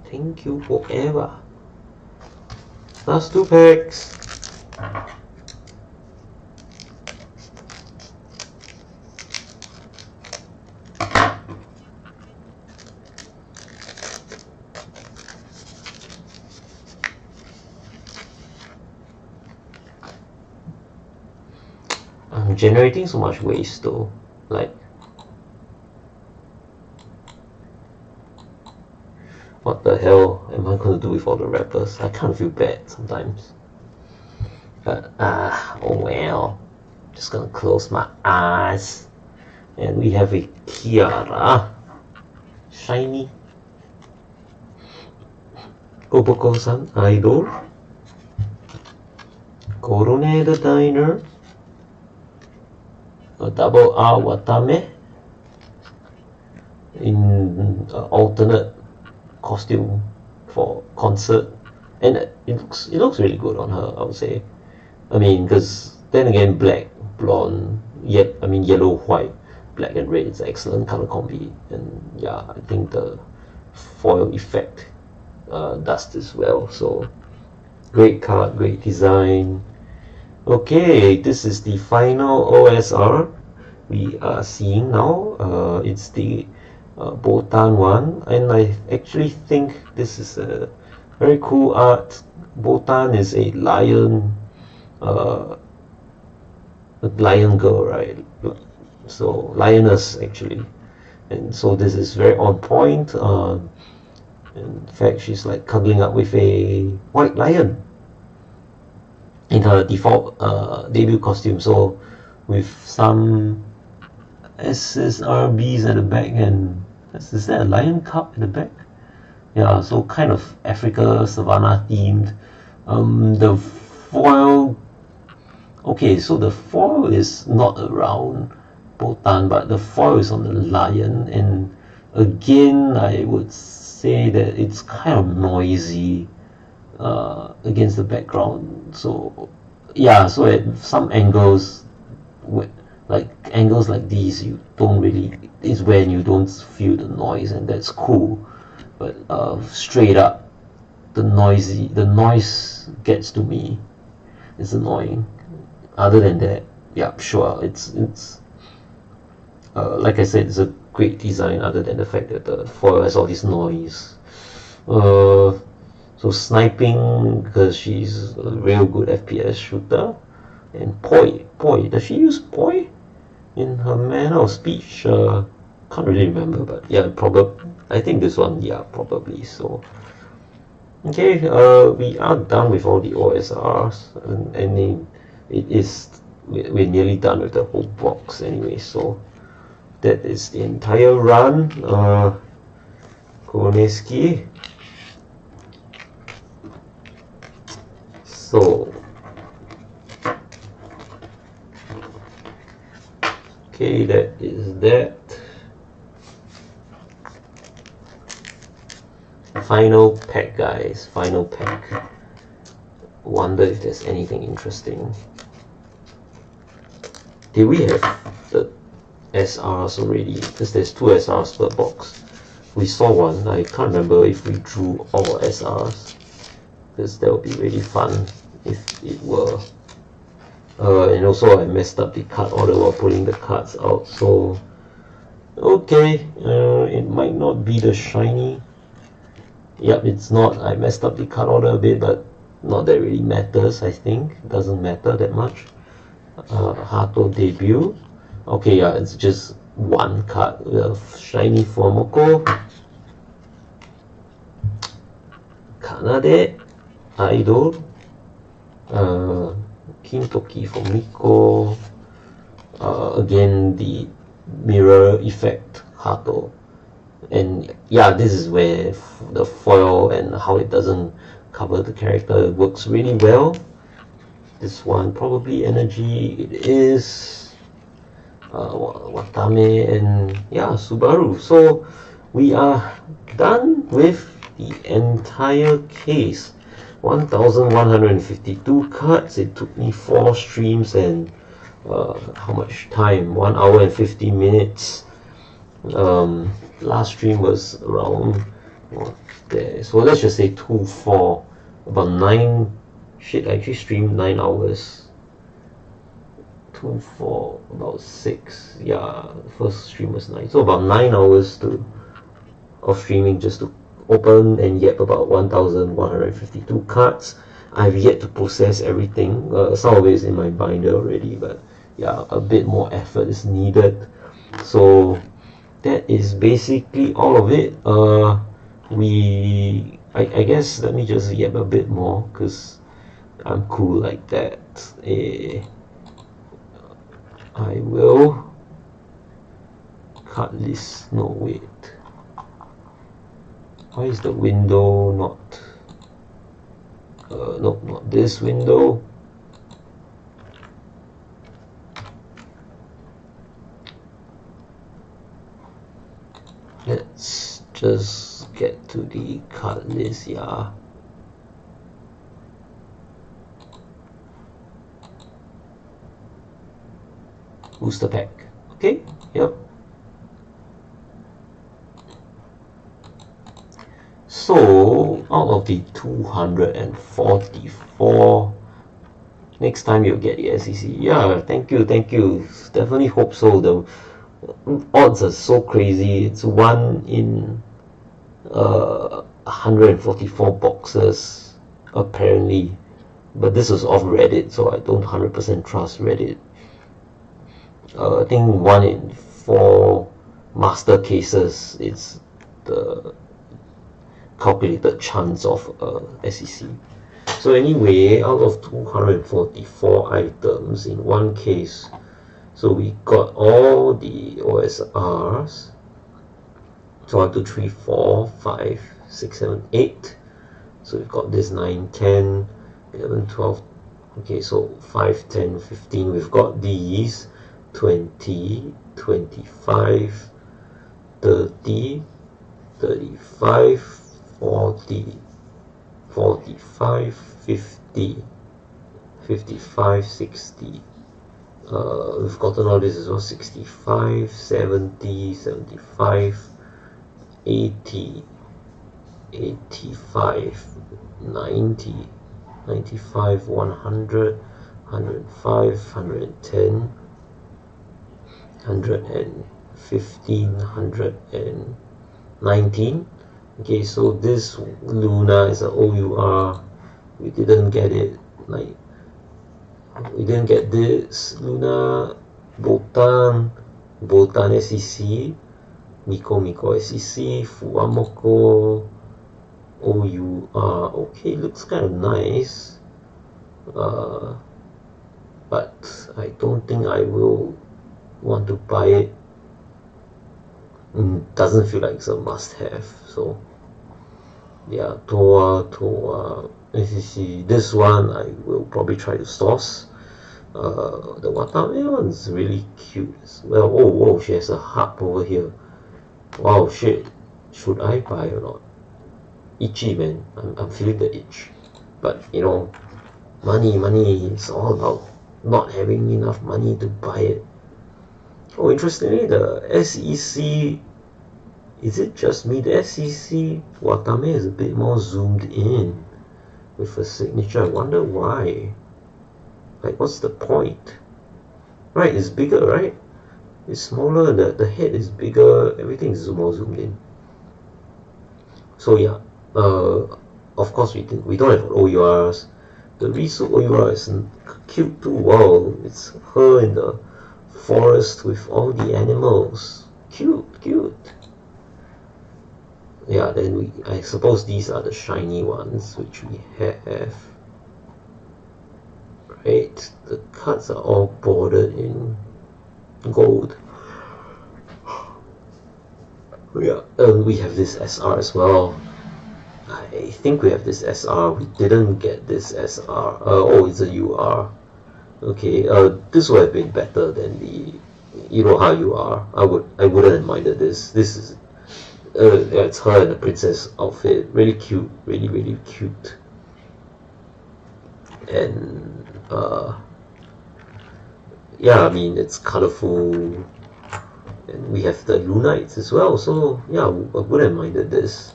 Thank you forever. Last 2 packs. I'm generating so much waste though. Like, what the hell am I going to do with all the wrappers? I can't feel bad sometimes. But, oh well. Just gonna close my eyes. And we have a Kiara. Shiny. Oboko-san, Idol. Korone the Diner. A double R Watame. In alternate costume for concert, and it looks really good on her, I would say. I mean, because then again, black, blonde, yellow, white, black and red is an excellent color combi, and yeah, I think the foil effect does this well. So great card, great design. Okay, this is the final OSR. we are seeing now. It's the Botan one, and I actually think this is a very cool art. Botan is a lion girl, right? So lioness actually, and so this is very on point. In fact, she's like cuddling up with a white lion in her default debut costume. So with some SSRBs at the back, and is there a lion cub at the back? Yeah, so kind of Africa savannah themed. The foil. Okay, so the foil is not around Botan, but the foil is on the lion, and again, I would say that it's kind of noisy against the background. So yeah, so at some angles, like angles like these, you don't really, is when you don't feel the noise, and that's cool. But straight up, the noise gets to me. It's annoying. Other than that, yeah, sure, it's like I said, it's a great design. Other than the fact that the foil has all this noise. So sniping, because she's a real good FPS shooter. And poi, does she use poi in her manner of speech? Can't really remember, but yeah, probably. I think this one, yeah, probably. So okay, we are done with all the OSRs, and we're nearly done with the whole box anyway. So that is the entire run. Korone. So okay, that is that. Final pack, guys. Final pack. Wonder if there's anything interesting. Did we have the SRs already? Because there's 2 SRs per box. We saw one. I can't remember if we drew all SRs. Because that would be really fun if it were. And also I messed up the card order while pulling the cards out. So okay, it might not be the shiny. Yep, it's not. I messed up the card order a bit, but not that really matters. I think it doesn't matter that much. Hato debut. Okay, yeah, it's just one card. We have shiny Fuwamoco, Kanade, Idol, Kintoki for Miko. Again, the mirror effect Hato. And yeah, this is where the foil and how it doesn't cover the character works really well. This one probably energy. It is Watame and yeah, Subaru. So we are done with the entire case. 1152 cards. It took me 4 streams and how much time? 1 hour and 50 minutes. Last stream was around there, so let's just say 2, 4, about 9. Shit, I actually streamed 9 hours. 2, 4, about 6. Yeah, the first stream was 9, so about 9 hours of streaming just to open and yep about 1152 cards. I've yet to process everything. Some of it is in my binder already, but yeah, a bit more effort is needed. So that is basically all of it. I guess let me just yep a bit more because I'm cool like that. I will cut this. No, wait. Why is the window not? Nope, not this window. Let's just get to the card list, yeah. Booster pack. Okay, yep. So out of the 244 next time you'll get the SEC. Yeah, thank you. Definitely hope so. The odds are so crazy. It's 1 in 144 boxes apparently, but this was off Reddit, so I don't 100% trust Reddit. I think 1 in 4 master cases, it's the calculated chance of SEC. So anyway, out of 244 items in one case, so we got all the OSRs. So 1, 2, 3, 4, 5, 6, 7, 8. So we've got this 9, 10, 11, 12. Okay, so 5, 10, 15. We've got these 20, 25, 30, 35, 40, 45, 50, 55, 60. We've gotten all this as well. 65, 70, 75, 80, 85, 90, 95, 100, 105, 110, 115, 119. Okay, so this Luna is a OUR. We didn't get it. Like, we didn't get this Luna. Botan SEC, Miko SEC, Fuwamoco OUR. Okay, looks kind of nice, but I don't think I will want to buy it. Doesn't feel like it's a must-have. So yeah, Toa SEC. This one I will probably try to source. The Watame one's really cute as well. Oh, whoa, she has a harp over here. Wow, shit. Should I buy or not? Itchy, man. I'm feeling the itch. But, you know, money. It's all about not having enough money to buy it. Oh, interestingly, the SEC... Is it just me? The SEC Watame is a bit more zoomed in with a signature. I wonder why. Like, what's the point? Right, it's bigger, right? It's smaller, the head is bigger, everything is more zoomed in. So yeah, of course we don't have OURs. The Risu OUR is cute too. Wow, it's her in the forest with all the animals. Cute. Yeah, then I suppose these are the shiny ones which we have. Right, the cards are all bordered in gold. Yeah, we have this SR as well. I think we have this SR. We didn't get this SR. Oh, it's a UR. Okay, this would have been better than the, you know how you are. I wouldn't have minded this. This is, yeah, it's her in the princess outfit. Really cute. Really cute. And yeah, I mean, it's colorful, and we have the Lunites as well, so yeah, I wouldn't have minded this.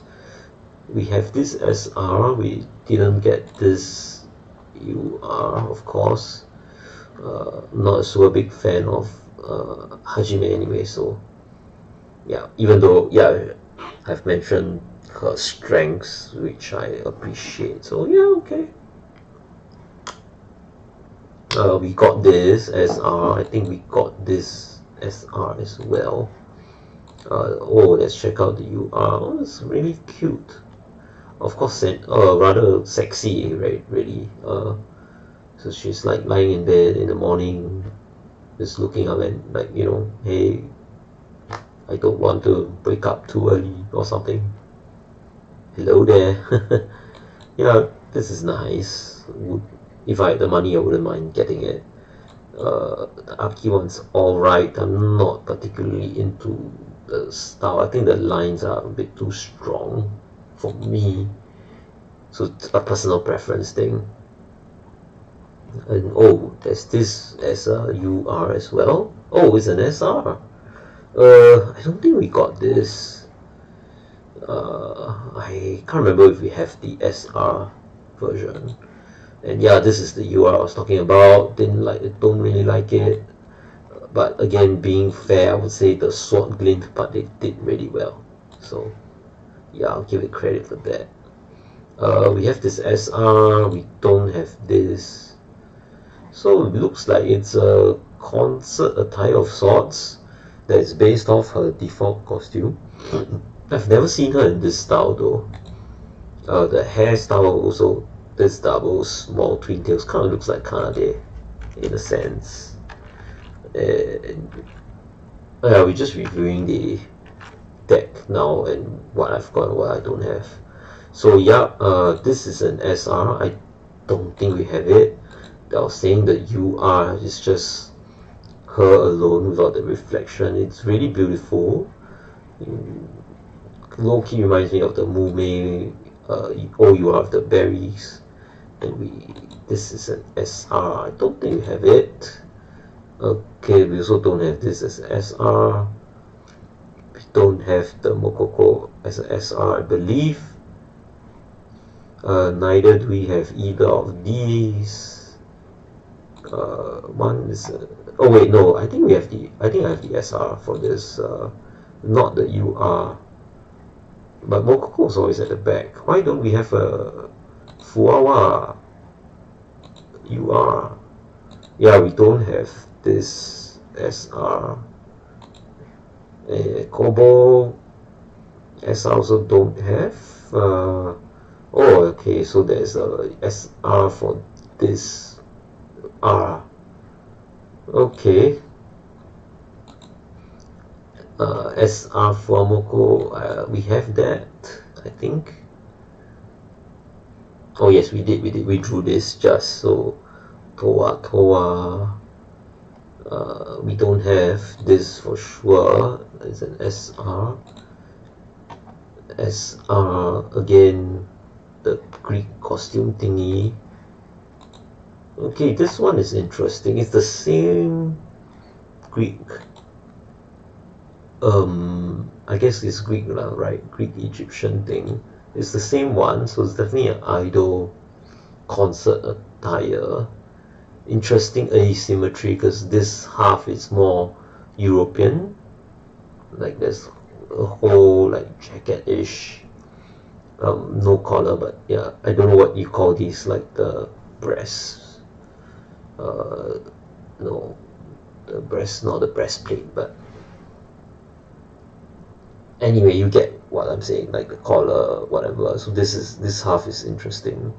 We have this SR, we didn't get this UR, of course. Not a super big fan of Hajime anyway, so yeah, even though, yeah, I've mentioned her strengths, which I appreciate, so yeah, okay. We got this SR. I think we got this SR as well. Oh, let's check out the UR. Oh, it's really cute. Of course, rather sexy, right? Really. So she's like lying in bed in the morning, just looking up and like, you know, hey, I don't want to wake up too early or something. Hello there. Yeah, this is nice. If I had the money, I wouldn't mind getting it. The Aki one's alright. I'm not particularly into the style. I think the lines are a bit too strong for me. So it's a personal preference thing. And oh, there's this as a UR as well. Oh, it's an SR. I don't think we got this. I can't remember if we have the SR version. And yeah, this is the UR I was talking about. Don't really like it. But again, being fair, I would say the sword glint part they did really well. So yeah, I'll give it credit for that. We have this SR, we don't have this. So it looks like it's a concert attire of sorts that is based off her default costume. I've never seen her in this style though. The hairstyle also, this double small twin tails kind of looks like Kanade in a sense. And yeah, we're just reviewing the deck now and what I've got and what I don't have. So yeah, this is an SR. I don't think we have it. I was saying that UR is just her alone without the reflection. It's really beautiful. Low-key reminds me of the Mume OUR of the berries. And this is an SR. I don't think we have it. Okay, we also don't have this as SR. We don't have the Mokoko as an SR, I believe. Neither do we have either of these. One is oh wait, no, I think I have the SR for this, not the UR. But Mokoko is always at the back. Why don't we have a Fuwawa UR? Yeah, we don't have this SR. Kobo SR also don't have. Oh, okay, so there's a SR for this R. Okay. SR Fuwamoco, we have that, I think. Oh yes, we did. We drew this just so. Towa. We don't have this for sure. It's an SR. SR again, the Greek costume thingy. Okay, this one is interesting. It's the same Greek. I guess it's Greek now, right? Greek Egyptian thing. It's the same one, so it's definitely an idol concert attire. Interesting asymmetry because this half is more European. Like there's a whole like jacket-ish, no collar, but yeah, I don't know what you call these, like the breasts. No, the breast, not the breastplate, but anyway, you get what I'm saying, like the collar, whatever. So this half is interesting.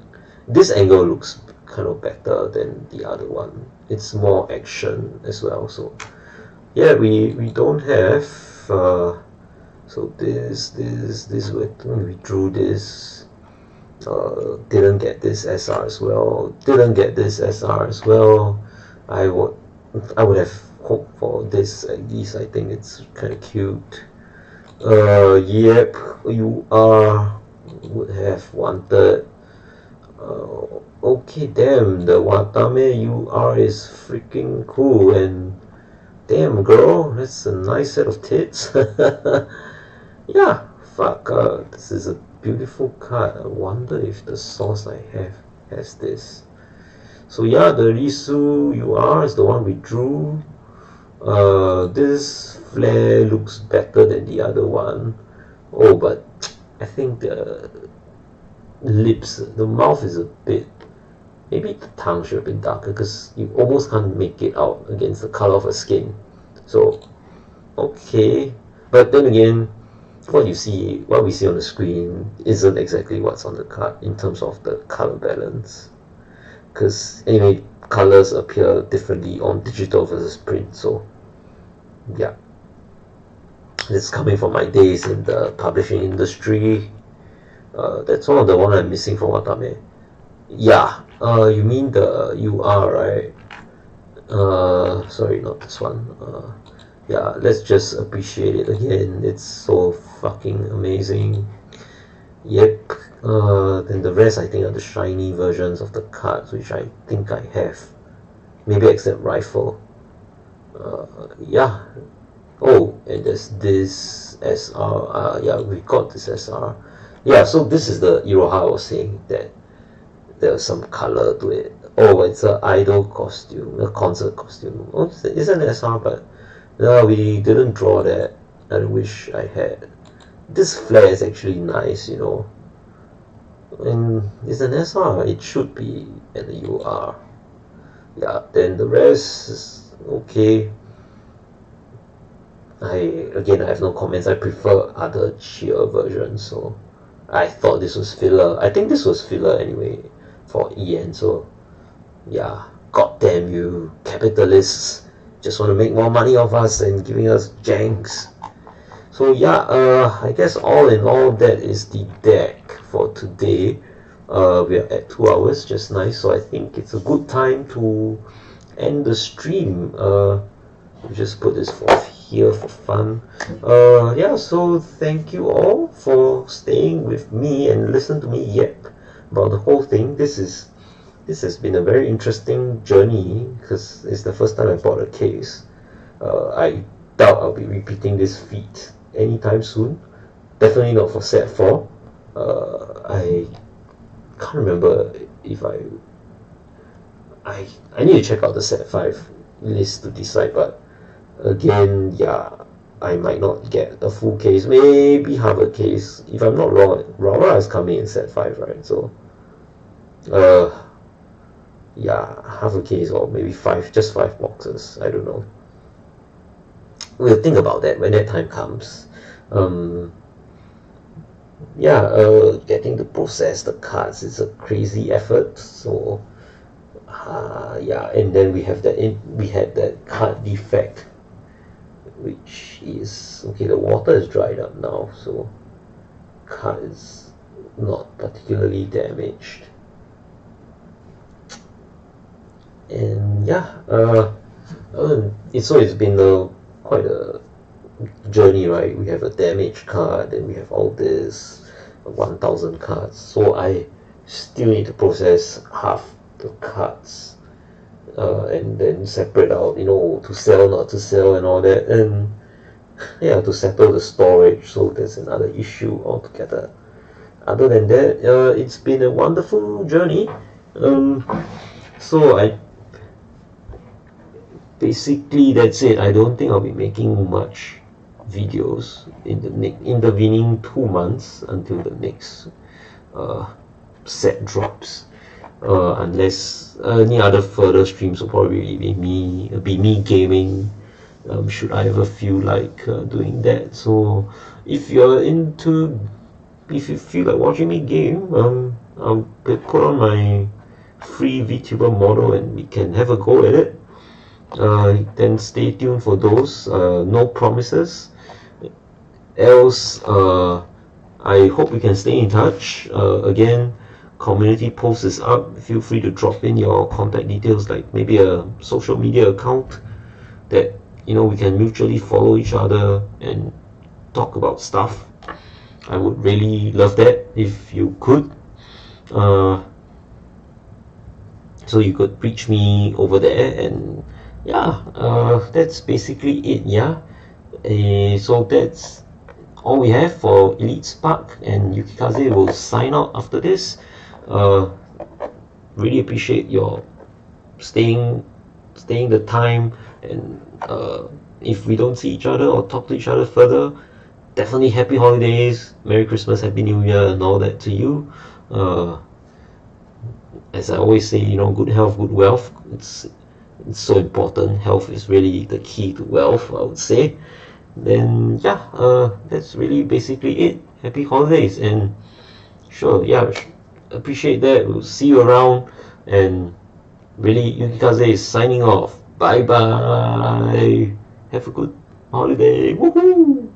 This angle looks kind of better than the other one. It's more action as well. So yeah, we don't have. So this we drew this. Didn't get this SR as well. Didn't get this SR as well. I would have hoped for this at least. I think it's kind of cute. Yep, you would have wanted. Okay, damn, the Watame UR is freaking cool, and damn girl, that's a nice set of tits. Yeah, fuck, this is a beautiful card. I wonder if the source I have has this. So yeah, the Risu UR is the one we drew. This flare looks better than the other one. Oh, but I think the lips, the mouth is a bit, maybe the tongue should have been darker because you almost can't make it out against the color of her skin. So okay, but then again, what we see on the screen isn't exactly what's on the card in terms of the color balance, because anyway, colors appear differently on digital versus print. So yeah, it's coming from my days in the publishing industry. That's one of the one I'm missing from Watame. Yeah, you mean the UR, right? Sorry, not this one. Yeah, let's just appreciate it again. It's so fucking amazing. Yep. Then the rest I think are the shiny versions of the cards, which I think I have. Maybe except rifle. Yeah. Oh, and there's this SR. Yeah, we got this SR. Yeah, so this is the Iroha I was saying that there was some color to it. Oh, it's an idol costume, a concert costume. Oh, it's an SR, but no, we didn't draw that. I wish I had. This flare is actually nice, you know. And it's an SR, it should be an UR. Yeah, then the rest is okay. I have no comments. I prefer other cheer versions, so I thought this was filler. I think this was filler anyway for EN, so yeah, god damn you capitalists, just want to make more money off us and giving us janks. So yeah, I guess all in all that is the deck for today. We are at 2 hours, just nice, so I think it's a good time to end the stream. We'll just put this forth here for fun. Yeah, so thank you all for staying with me and listen to me yap about the whole thing. This has been a very interesting journey because it's the first time I bought a case. I doubt I'll be repeating this feat anytime soon. Definitely not for set 4. I can't remember if I need to check out the set 5 list to decide, but again, yeah, I might not get a full case, maybe half a case. If I'm not wrong, Rara is coming in set 5, right? So yeah, half a case or maybe 5, just 5 boxes, I don't know. We'll think about that when that time comes. Yeah, getting to process the cards is a crazy effort, so yeah, and then we had that card defect, which is okay. The water is dried up now, so card is not particularly damaged. And yeah, it's been quite a journey, right? We have a damaged card, and we have all this 1,000 cards. So I still need to process half the cards, and then separate out, you know, to sell, not to sell, and all that, and yeah, to settle the storage. So there's another issue altogether. Other than that, it's been a wonderful journey. So basically that's it. I don't think I'll be making much videos in the intervening 2 months until the next set drops, unless any other further streams will probably be me gaming, should I ever feel like doing that. So if you feel like watching me game, I'll put on my free VTuber model and we can have a go at it. Then stay tuned for those. No promises. Else, I hope we can stay in touch. Again, community post is up. Feel free to drop in your contact details, like maybe a social media account that, you know, we can mutually follow each other and talk about stuff. I would really love that if you could. So you could reach me over there, and yeah, that's basically it. Yeah, so that's all we have for Elite Spark, and Yukikaze will sign out after this. Really appreciate your staying the time, and if we don't see each other or talk to each other further, definitely happy holidays, Merry Christmas, Happy New Year, and all that to you. As I always say, you know, good health, good wealth. It's so important. Health is really the key to wealth, I would say. Then yeah, that's really basically it. Happy holidays, and sure, yeah, appreciate that. We'll see you around, and really, Yukikaze is signing off. Bye bye. Have a good holiday. Woohoo!